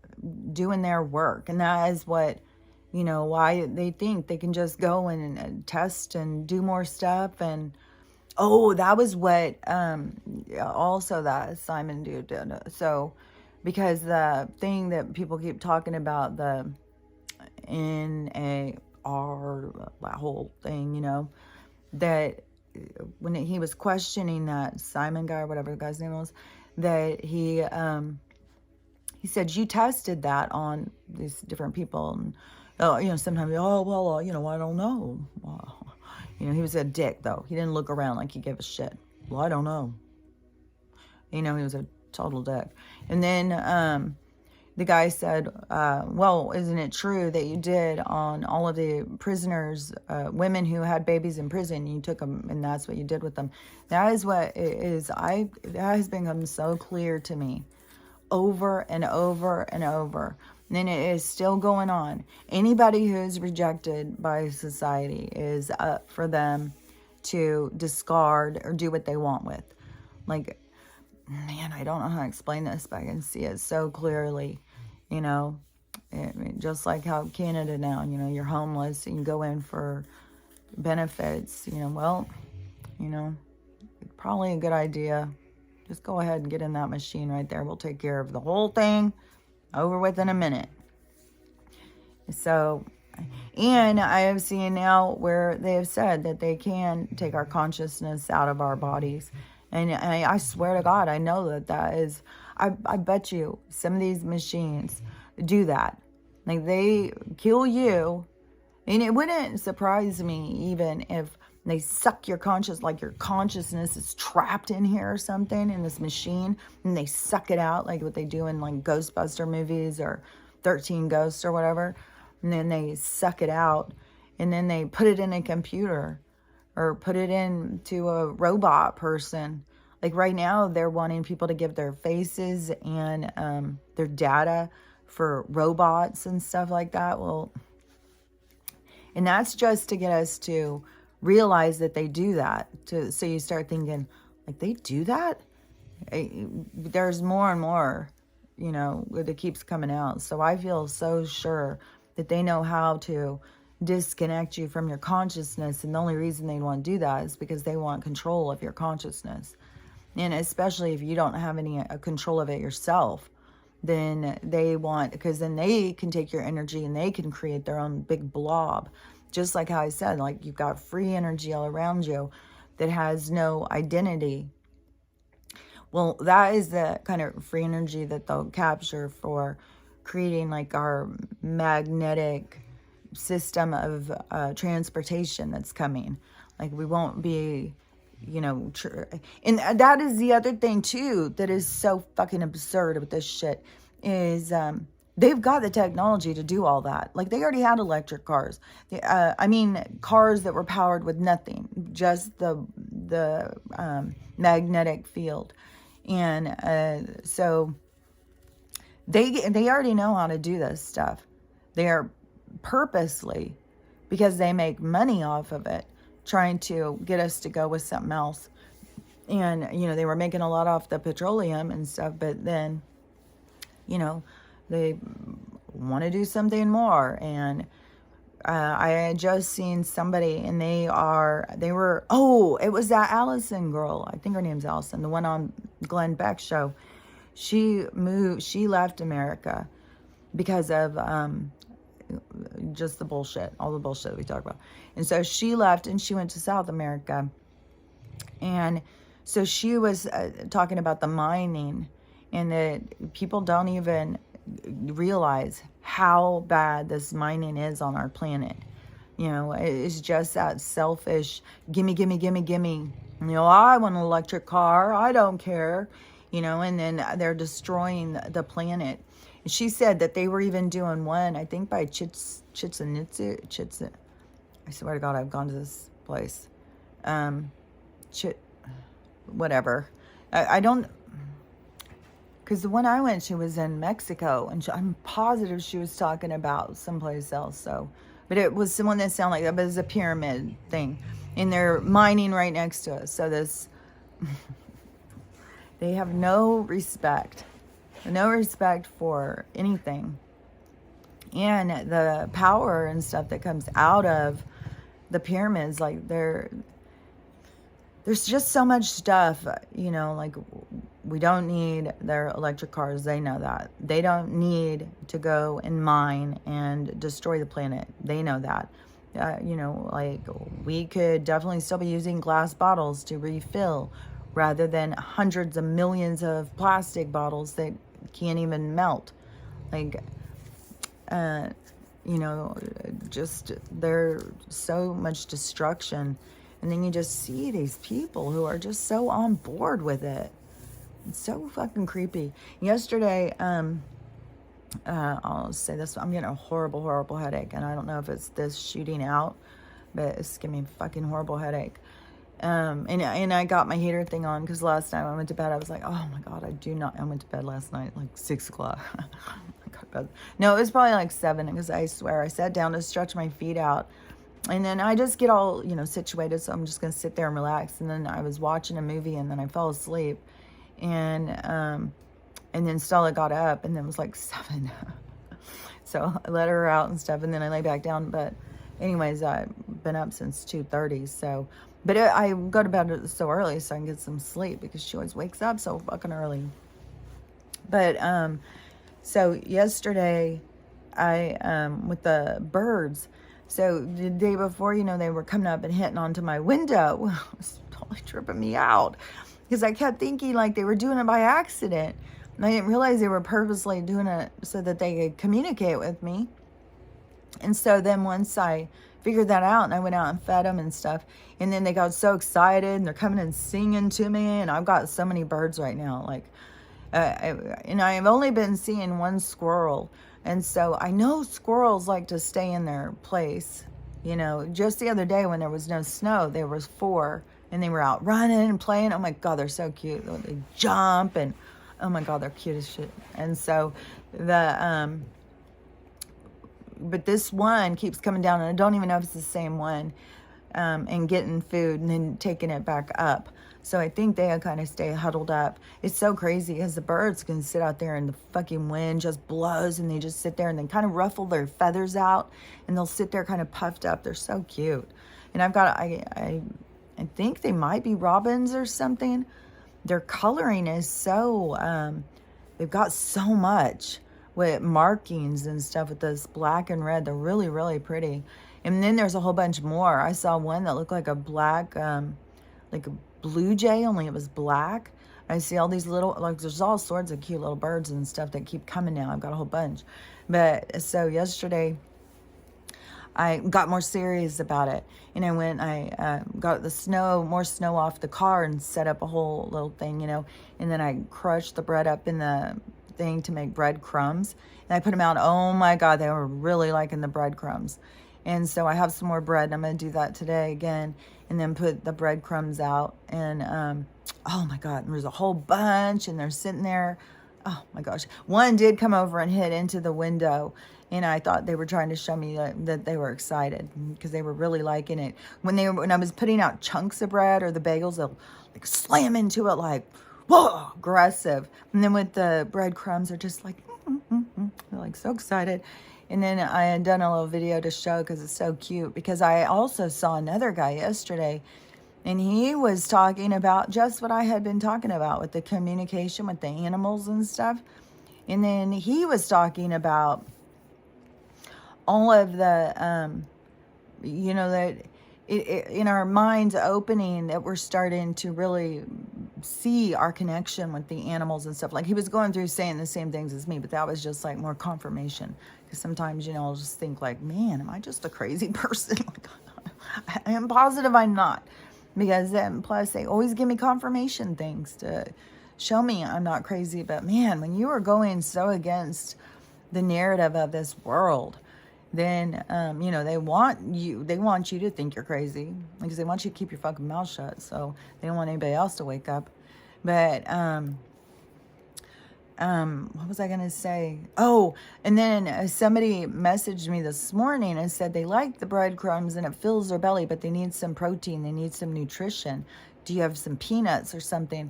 doing their work. And that is what, you know, why they think they can just go and test and do more stuff. And oh, that was what also that Simon dude did. So because the thing that people keep talking about, the NAR, that whole thing, you know, that when he was questioning that Simon guy or whatever the guy's name was, that he said, you tested that on these different people. And, you know, sometimes, oh, well, you know, I don't know. You know, he was a dick, though. He didn't look around like he gave a shit. Well, I don't know. You know, he was a total dick. And then the guy said, well, isn't it true that you did on all of the prisoners, women who had babies in prison, you took them and that's what you did with them? That is what it is. That has become so clear to me over and over and over. And it is still going on. Anybody who's rejected by society is up for them to discard or do what they want with. Like, man, I don't know how to explain this, but I can see it so clearly, you know. I mean, just like how Canada now, you know, you're homeless, you can go in for benefits, you know. Well, you know, probably a good idea Just go ahead and get in that machine right there. We'll take care of the whole thing over with in a minute. So, and I have seen now where they have said that they can take our consciousness out of our bodies. And I swear to God, I know that is, I bet you some of these machines do that. Like, they kill you. And it wouldn't surprise me even if they suck your like your consciousness is trapped in here or something in this machine, and they suck it out like what they do in like Ghostbuster movies or 13 Ghosts or whatever. And then they suck it out, and then they put it in a computer or put it into a robot person. Like right now, they're wanting people to give their faces and their data for robots and stuff like that. Well, and that's just to get us to realize that they do that. So you start thinking, like, they do that? There's more and more, that keeps coming out. So I feel so sure that they know how to disconnect you from your consciousness. And the only reason they want to do that is because they want control of your consciousness. And especially if you don't have any control of it yourself, then they want, because then they can take your energy and they can create their own big blob. Just like how I said, like, you've got free energy all around you that has no identity. Well, that is the kind of free energy that they'll capture for creating like our magnetic system of transportation that's coming. Like, we won't be, and that is the other thing too that is so fucking absurd with this shit is they've got the technology to do all that. Like, they already had electric cars. Cars that were powered with nothing, just the magnetic field. And so they already know how to do this stuff. They are purposely, because they make money off of it, trying to get us to go with something else. And, they were making a lot off the petroleum and stuff, but then, they want to do something more. And I had just seen somebody, and it was that Allison girl. I think her name's Allison, the one on Glenn Beck's show. She left America because of just the bullshit, all the bullshit we talk about. And so she left and she went to South America. And so she was talking about the mining, and that people don't even realize how bad this mining is on our planet. It's just that selfish, gimme, gimme, gimme, gimme. I want an electric car. I don't care. And then they're destroying the planet. And she said that they were even doing one, I think by Chichen Itza. I swear to God, I've gone to this place. Whatever. I don't, because the one I went to was in Mexico, and I'm positive she was talking about someplace else. So, but it was someone that sounded like that, but it was a pyramid thing, and they're mining right next to us. So this, they have no respect for anything, and the power and stuff that comes out of the pyramids. Like, there's just so much stuff, like, we don't need their electric cars. They know that. They don't need to go and mine and destroy the planet. They know that. Like, we could definitely still be using glass bottles to refill rather than hundreds of millions of plastic bottles that can't even melt. Like, just there's so much destruction. And then you just see these people who are just so on board with it. It's so fucking creepy. Yesterday, I'll say this, I'm getting a horrible, horrible headache. And I don't know if it's this shooting out, but it's giving me a fucking horrible headache. And I got my heater thing on, because last time I went to bed, I was like, oh my God, I went to bed last night, like 6 o'clock. I got to bed. No, it was probably like 7, because I swear I sat down to stretch my feet out. And then I just get all, situated. So I'm just going to sit there and relax. And then I was watching a movie, and then I fell asleep. And then Stella got up, and then it was like 7. So I let her out and stuff. And then I lay back down. But anyways, been up since 2:30. So, but I go to bed so early so I can get some sleep because she always wakes up so fucking early. But so yesterday, with the birds. So the day before, they were coming up and hitting onto my window. It was totally tripping me out because I kept thinking like they were doing it by accident. And I didn't realize they were purposely doing it so that they could communicate with me. And so then once I figured that out and I went out and fed them and stuff, and then they got so excited and they're coming and singing to me. And I've got so many birds right now. Like, and I've only been seeing one squirrel. And so I know squirrels like to stay in their place. Just the other day when there was no snow, there was 4 and they were out running and playing. Oh my God, they're so cute. They jump and oh my God, they're cute as shit. And so but this one keeps coming down and I don't even know if it's the same one, and getting food and then taking it back up. So I think they kind of stay huddled up. It's so crazy because the birds can sit out there and the fucking wind just blows and they just sit there and they kind of ruffle their feathers out and they'll sit there kind of puffed up. They're so cute. And I think they might be robins or something. Their coloring is so, they've got so much with markings and stuff with this black and red. They're really, really pretty. And then there's a whole bunch more. I saw one that looked like a black, like a blue jay, only it was black. I see all these little, like there's all sorts of cute little birds and stuff that keep coming now. I've got a whole bunch. But so yesterday I got more serious about it. And I got more snow off the car and set up a whole little thing, and then I crushed the bread up in the thing to make breadcrumbs. And I put them out. Oh my God, they were really liking the breadcrumbs. And so I have some more bread and I'm going to do that today again and then put the breadcrumbs out. And oh my God, there's a whole bunch and they're sitting there. Oh my gosh. One did come over and hit into the window and I thought they were trying to show me that they were excited because they were really liking it. When I was putting out chunks of bread or the bagels, they'll like slam into it like, whoa, aggressive. And then with the breadcrumbs, they're just like, they're like so excited. And then I had done a little video to show because it's so cute. Because I also saw another guy yesterday and he was talking about just what I had been talking about with the communication with the animals and stuff. And then he was talking about all of the, that in our minds opening that we're starting to really see our connection with the animals and stuff. Like he was going through saying the same things as me, but that was just like more confirmation. Because sometimes, I'll just think like, man, am I just a crazy person? Like, I am positive I'm not. Because then plus they always give me confirmation things to show me I'm not crazy. But man, when you are going so against the narrative of this world, then, they want you to think you're crazy because they want you to keep your fucking mouth shut. So they don't want anybody else to wake up. But, what was I going to say? Oh, and then somebody messaged me this morning and said they like the breadcrumbs and it fills their belly, but they need some protein. They need some nutrition. Do you have some peanuts or something?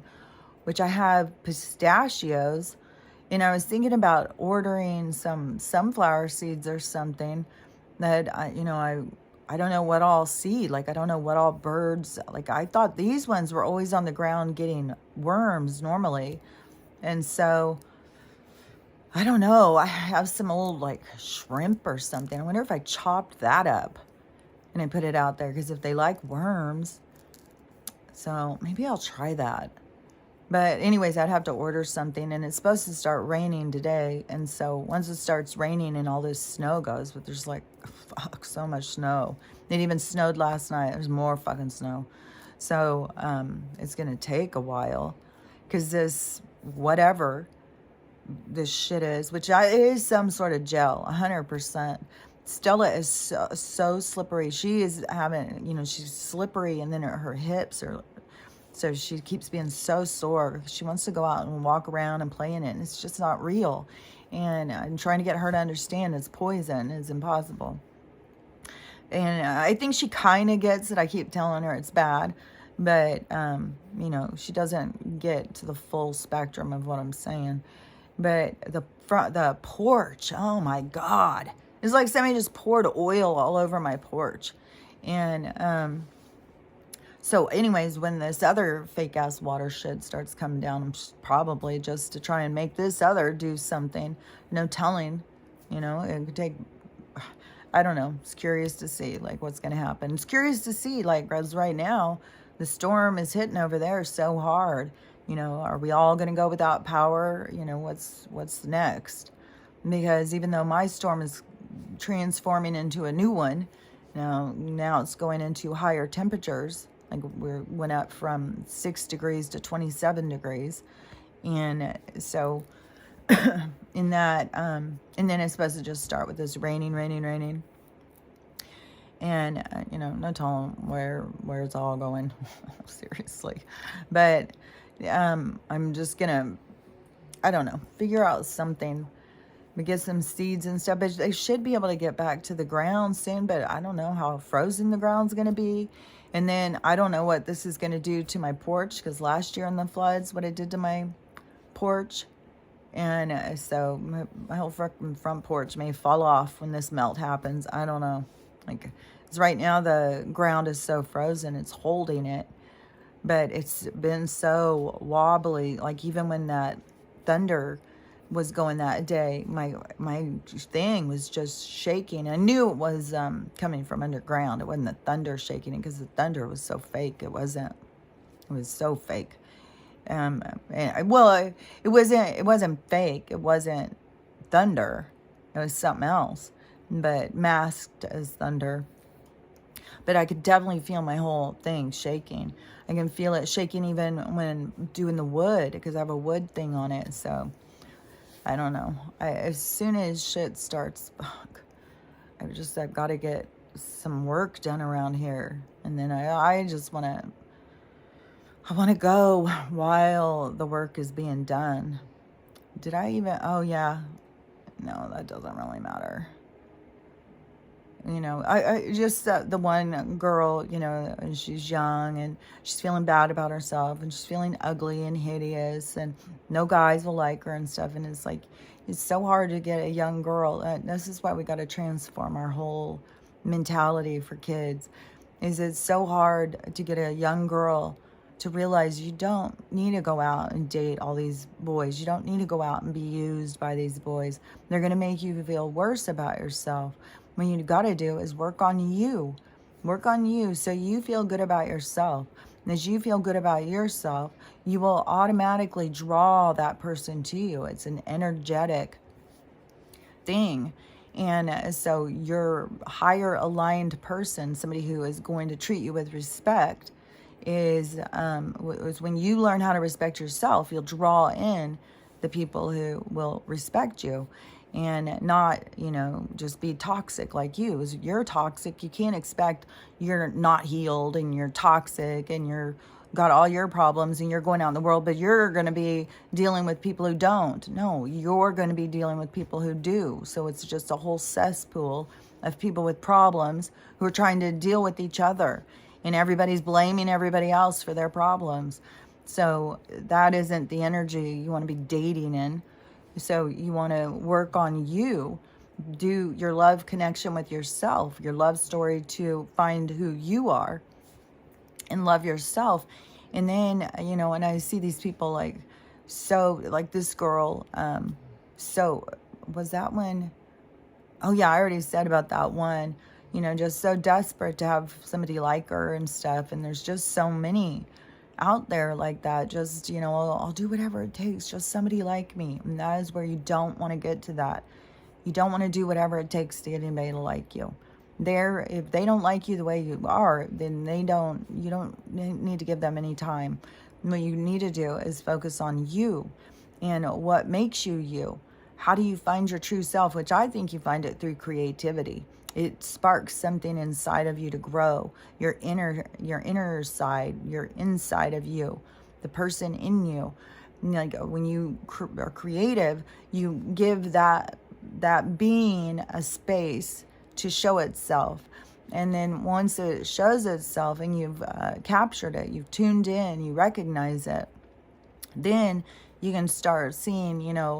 Which I have pistachios. And I was thinking about ordering some sunflower seeds or something that, I don't know what all seed. Like, I don't know what all birds. Like, I thought these ones were always on the ground getting worms normally. And so, I don't know. I have some old, like, shrimp or something. I wonder if I chopped that up and I put it out there. Because if they like worms. So, maybe I'll try that. But anyways, I'd have to order something, and it's supposed to start raining today. And so once it starts raining and all this snow goes, but there's like, fuck, so much snow. It even snowed last night. There's more fucking snow. So it's going to take a while because this shit is, which is some sort of gel, 100%. Stella is so slippery. She is having, she's slippery, and then her hips are... So she keeps being so sore. She wants to go out and walk around and play in it. And it's just not real. And I'm trying to get her to understand it's poison. It's impossible. And I think she kind of gets it. I keep telling her it's bad. But, she doesn't get to the full spectrum of what I'm saying. But the porch, oh my God. It's like somebody just poured oil all over my porch. And so anyways, when this other fake ass watershed starts coming down, probably just to try and make this other do something. No telling, it could take, I don't know. It's curious to see like what's going to happen. It's curious to see like, as right now, the storm is hitting over there so hard. Are we all going to go without power? What's next? Because even though my storm is transforming into a new one, now it's going into higher temperatures. Like we went up from 6 degrees to 27 degrees. And so in that, and then it's supposed to just start with this raining. And, no telling where it's all going, seriously. But I'm just going to, I don't know, figure out something. We get some seeds and stuff, but they should be able to get back to the ground soon, but I don't know how frozen the ground's going to be. And then I don't know what this is going to do to my porch, because last year in the floods, what it did to my porch. And so my whole front porch may fall off when this melt happens. I don't know. Like, it's right now the ground is so frozen, it's holding it. But it's been so wobbly. Like even when that thunder was going that day, my thing was just shaking. I knew it was coming from underground. It wasn't the thunder shaking it, because the thunder was so fake. It was so fake. It wasn't fake. It wasn't thunder. It was something else, but masked as thunder. But I could definitely feel my whole thing shaking. I can feel it shaking even when doing the wood, because I have a wood thing on it. So I don't know. As soon as shit starts, I've got to get some work done around here. And then I just want to go while the work is being done. Did I even, oh yeah. No, that doesn't really matter. I just the one girl, and she's young and she's feeling bad about herself and she's feeling ugly and hideous and no guys will like her and stuff. And it's like, it's so hard to get a young girl. This is why we got to transform our whole mentality for kids. It's so hard to get a young girl to realize you don't need to go out and date all these boys. You don't need to go out and be used by these boys. They're going to make you feel worse about yourself. What you got to do is work on you. Work on you so you feel good about yourself. And as you feel good about yourself, you will automatically draw that person to you. It's an energetic thing. And so your higher aligned person, somebody who is going to treat you with respect, is when you learn how to respect yourself, you'll draw in the people who will respect you. And not, just be toxic like you. As you're toxic, you can't expect you're not healed and you're toxic and you're got all your problems and you're going out in the world, but you're going to be dealing with people who don't. No, you're going to be dealing with people who do. So it's just a whole cesspool of people with problems who are trying to deal with each other. And everybody's blaming everybody else for their problems. So that isn't the energy you want to be dating in. So you want to work on you, do your love connection with yourself, your love story to find who you are and love yourself. And then, and I see these people like this girl, so was that one? Oh yeah, I already said about that one, just so desperate to have somebody like her and stuff. And there's just so many out there like that. Just, I'll do whatever it takes, just somebody like me. And that is where you don't want to get to that. You don't want to do whatever it takes to get anybody to like you. If they don't like you the way you are, then you don't need to give them any time. What you need to do is focus on you and what makes you you. How do you find your true self? Which I think you find it through creativity. It sparks something inside of you to grow. Your inner side, your inside of you, the person in you. Like when you are creative, you give that being a space to show itself. And then once it shows itself and you've captured it, you've tuned in, you recognize it, then you can start seeing,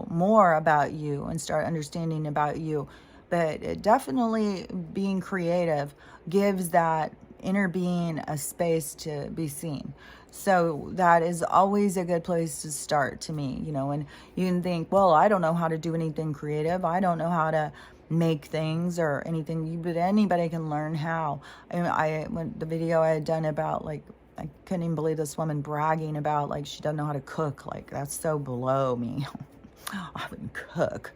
more about you and start understanding about you but it definitely being creative gives that inner being a space to be seen. So that is always a good place to start to me, and you can think, well, I don't know how to do anything creative. I don't know how to make things or anything, but anybody can learn how. When the video I had done about, like, I couldn't even believe this woman bragging about, like, she doesn't know how to cook. Like, that's so below me. I wouldn't cook.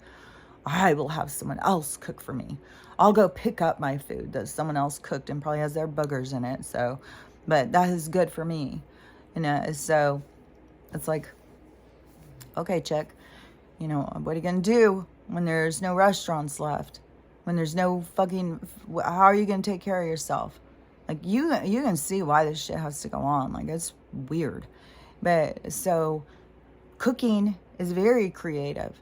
I will have someone else cook for me. I'll go pick up my food that someone else cooked and probably has their boogers in it. So, but that is good for me. So it's like, okay, chick, what are you going to do when there's no restaurants left? When there's no fucking, how are you going to take care of yourself? Like, you can see why this shit has to go on. Like, it's weird. But so cooking is very creative.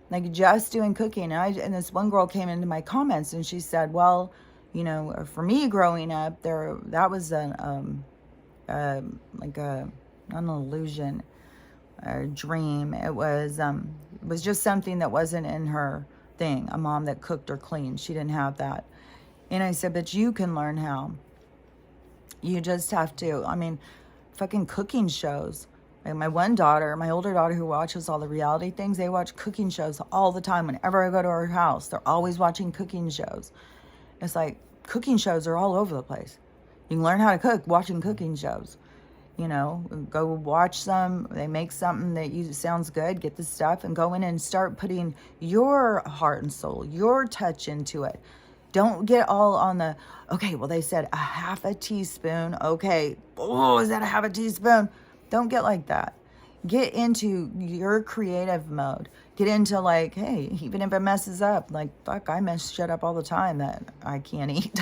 Like, just doing cooking. And this one girl came into my comments and she said, well, for me growing up, that was like not an illusion or a dream. It was just something that wasn't in her thing. A mom that cooked or cleaned. She didn't have that. And I said, but you can learn how. You just have to. I mean, fucking cooking shows. Like, my older daughter who watches all the reality things, they watch cooking shows all the time. Whenever I go to her house, they're always watching cooking shows. It's like, cooking shows are all over the place. You can learn how to cook watching cooking shows. Go watch some. They make something that sounds good. Get the stuff and go in and start putting your heart and soul, your touch into it. Don't get all on the, okay, well, they said a half a teaspoon. Okay. Oh, is that a half a teaspoon? Don't get like that. Get into your creative mode. Get into, like, hey, even if it messes up, like, fuck, I mess shit up all the time that I can't eat.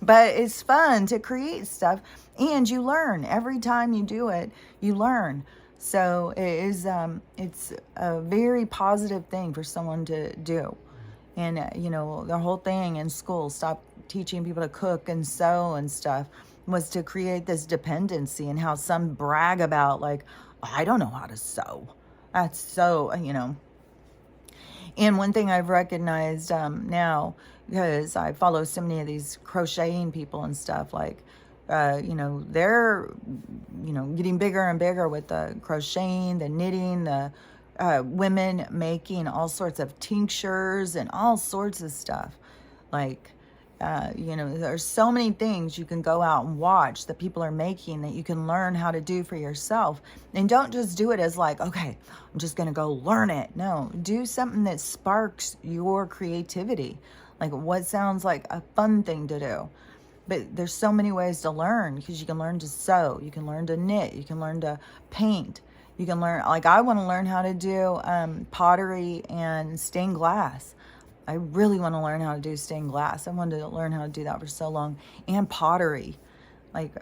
But it's fun to create stuff, and you learn. Every time you do it, you learn. So it's a very positive thing for someone to do. And, the whole thing in school, stop teaching people to cook and sew and stuff, was to create this dependency, and how some brag about, like, I don't know how to sew. That's so, And one thing I've recognized now, because I follow so many of these crocheting people and stuff, like, they're, getting bigger and bigger with the crocheting, the knitting, the women making all sorts of tinctures and all sorts of stuff. Like, there's so many things you can go out and watch that people are making that you can learn how to do for yourself. And don't just do it as like, okay, I'm just going to go learn it. No, do something that sparks your creativity. Like, what sounds like a fun thing to do. But there's so many ways to learn, because you can learn to sew, you can learn to knit, you can learn to paint, you can learn, like, I want to learn how to do pottery and stained glass. I really want to learn how to do stained glass. I wanted to learn how to do that for so long. And pottery. Like,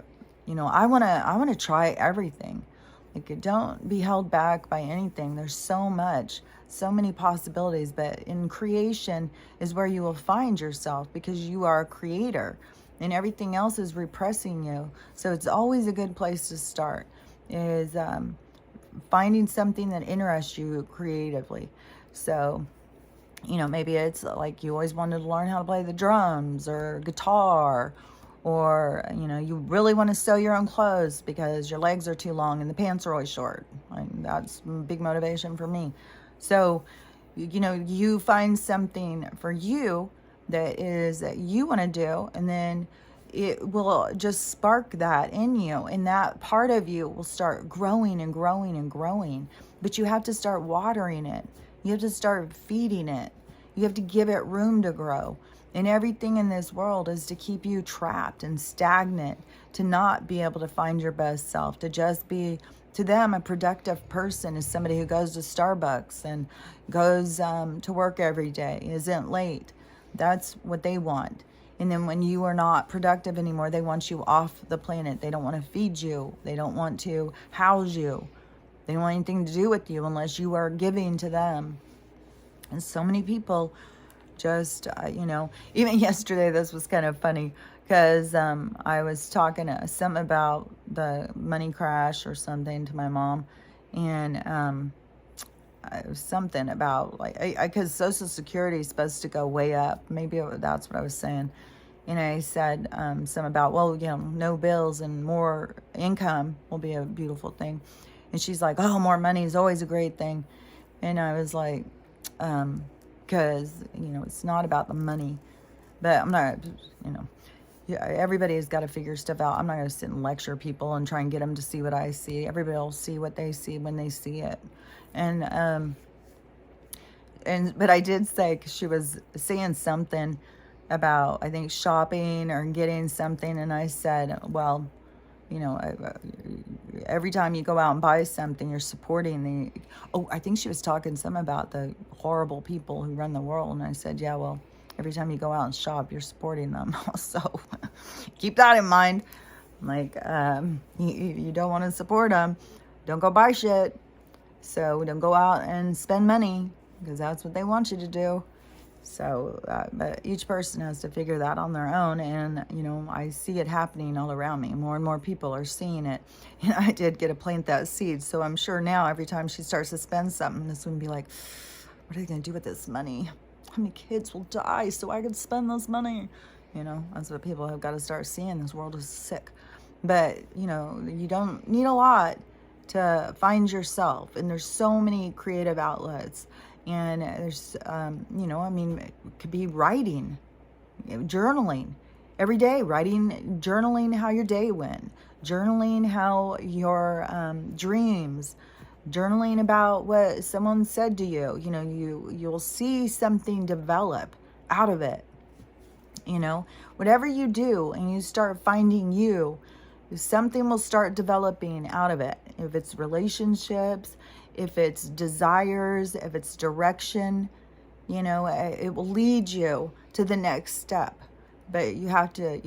I want to try everything. Like, don't be held back by anything. There's so much, so many possibilities. But in creation is where you will find yourself, because you are a creator. And everything else is repressing you. So it's always a good place to start, is finding something that interests you creatively. So, maybe it's like you always wanted to learn how to play the drums or guitar, or, you really want to sew your own clothes because your legs are too long and the pants are always short. That's a big motivation for me. So, you find something for you that you want to do, and then it will just spark that in you, and that part of you will start growing and growing and growing. But you have to start watering it. You have to start feeding it. You have to give it room to grow. And everything in this world is to keep you trapped and stagnant, to not be able to find your best self, to just be, to them, a productive person is somebody who goes to Starbucks and goes to work every day, isn't late. That's what they want. And then when you are not productive anymore, they want you off the planet. They don't want to feed you. They don't want to house you. They don't want anything to do with you unless you are giving to them. And so many people just, even yesterday, this was kind of funny, because I was talking something about the money crash or something to my mom. And something about like, because Social Security is supposed to go way up. Maybe that's what I was saying. And I said some about, well, no bills and more income will be a beautiful thing. And she's like, oh, more money is always a great thing. And I was like, because, it's not about the money. But I'm not, yeah, everybody's got to figure stuff out. I'm not going to sit and lecture people and try and get them to see what I see. Everybody will see what they see when they see it. But I did say, 'cause she was saying something about, I think, shopping or getting something. And I said, well, every time you go out and buy something, you're supporting I think she was talking some about the horrible people who run the world. And I said, yeah, well, every time you go out and shop, you're supporting them. So keep that in mind. Like, you don't want to support them. Don't go buy shit. So don't go out and spend money, because that's what they want you to do. So, but each person has to figure that on their own. And, I see it happening all around me. More and more people are seeing it. And I did get to plant that seed. So I'm sure now every time she starts to spend something, this would be like, what are they going to do with this money? How many kids will die so I can spend this money? That's what people have got to start seeing. This world is sick. But, you don't need a lot to find yourself. And there's so many creative outlets. And there's, it could be writing, journaling every day, journaling how your day went, journaling how your dreams, journaling about what someone said to you. You'll see something develop out of it. Whatever you do and you start finding something will start developing out of it. If it's relationships, if it's desires, if it's direction, it will lead you to the next step. But you have to,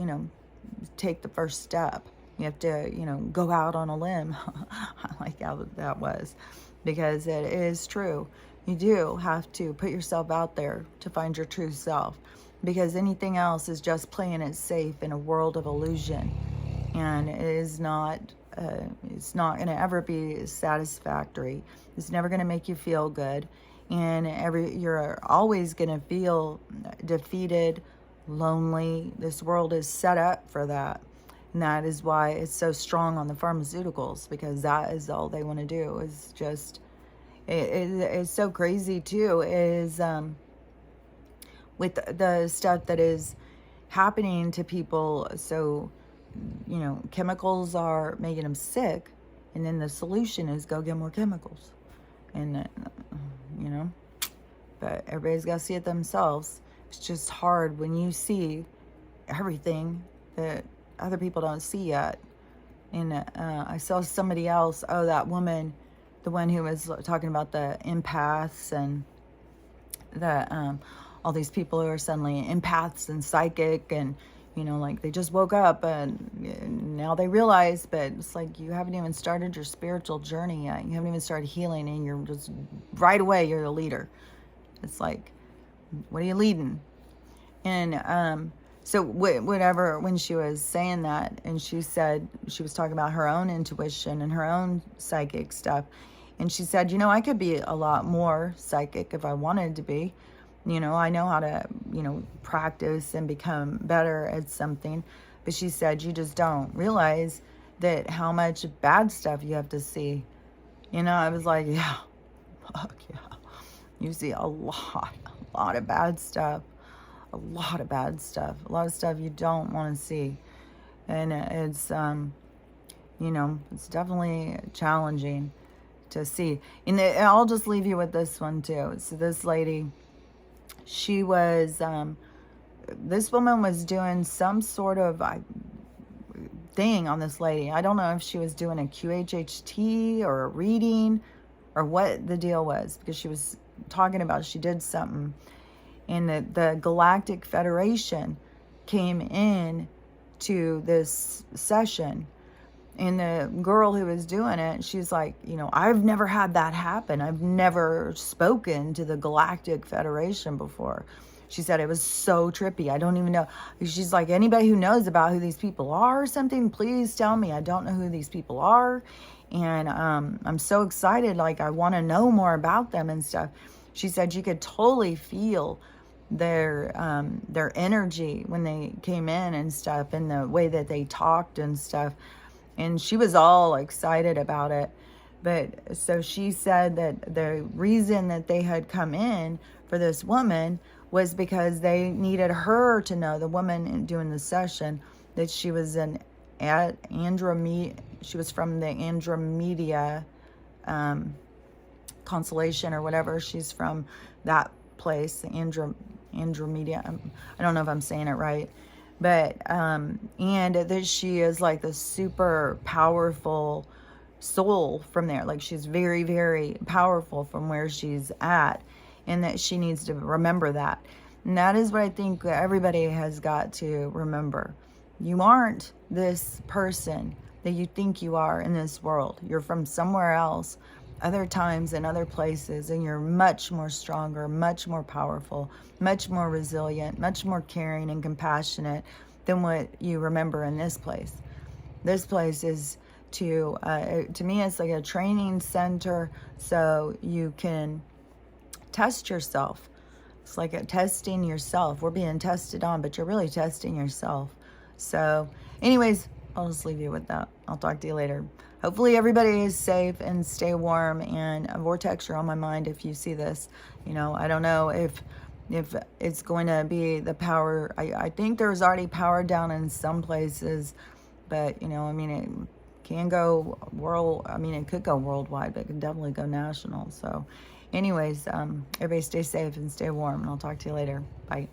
take the first step. You have to, go out on a limb. I like how that was, because it is true. You do have to put yourself out there to find your true self, because anything else is just playing it safe in a world of illusion. And it is not, it's not going to ever be satisfactory. It's never going to make you feel good. And you're always going to feel defeated, lonely. This world is set up for that. And that is why it's so strong on the pharmaceuticals, because that is all they want to do is just, it's so crazy too, is with the stuff that is happening to people. So, chemicals are making them sick, and then the solution is go get more chemicals. And, but everybody's got to see it themselves. It's just hard when you see everything that other people don't see yet. And I saw somebody else, that woman, the one who was talking about the empaths and the all these people who are suddenly empaths and psychic, and like they just woke up and now they realize, but it's like you haven't even started your spiritual journey yet. You haven't even started healing, and you're just right away you're a leader. It's like, what are you leading? And so whatever, when she was saying that, and she said, she was talking about her own intuition and her own psychic stuff, and she said, I could be a lot more psychic if I wanted to be. I know how to, practice and become better at something. But she said, you just don't realize that how much bad stuff you have to see. I was like, yeah, fuck yeah. You see a lot of bad stuff. A lot of bad stuff. A lot of stuff you don't want to see. And it's, it's definitely challenging to see. And I'll just leave you with this one too. So this lady, she was, this woman was doing some sort of thing on this lady. I don't know if she was doing a QHHT or a reading or what the deal was, because she was talking about she did something. And the Galactic Federation came in to this session. And the girl who was doing it, she's like, I've never had that happen. I've never spoken to the Galactic Federation before. She said it was so trippy. I don't even know. She's like, anybody who knows about who these people are or something, please tell me. I don't know who these people are. And I'm so excited. Like, I want to know more about them and stuff. She said you could totally feel their energy when they came in and stuff, and the way that they talked and stuff. And she was all excited about it. But so she said that the reason that they had come in for this woman was because they needed her to know, the woman doing the session, that she was she was from the Andromeda constellation or whatever. She's from that place, Andromeda. I don't know if I'm saying it right. But, and that she is like the super powerful soul from there. Like, she's very, very powerful from where she's at, and that she needs to remember that. And that is what I think everybody has got to remember. You aren't this person that you think you are in this world. You're from somewhere else, other times and other places, and you're much more stronger, much more powerful, much more resilient, much more caring and compassionate than what you remember in this place. This place is to me, it's like a training center, so you can test yourself. It's like testing yourself. We're being tested on, but you're really testing yourself. So anyways, I'll just leave you with that. I'll talk to you later. Hopefully everybody is safe and stay warm. And a vortex, you're on my mind if you see this. You know, I don't know if it's going to be the power. I think there's already power down in some places, but, you know, I mean, it can go it could go worldwide, but it can definitely go national. So anyways, everybody stay safe and stay warm, and I'll talk to you later. Bye.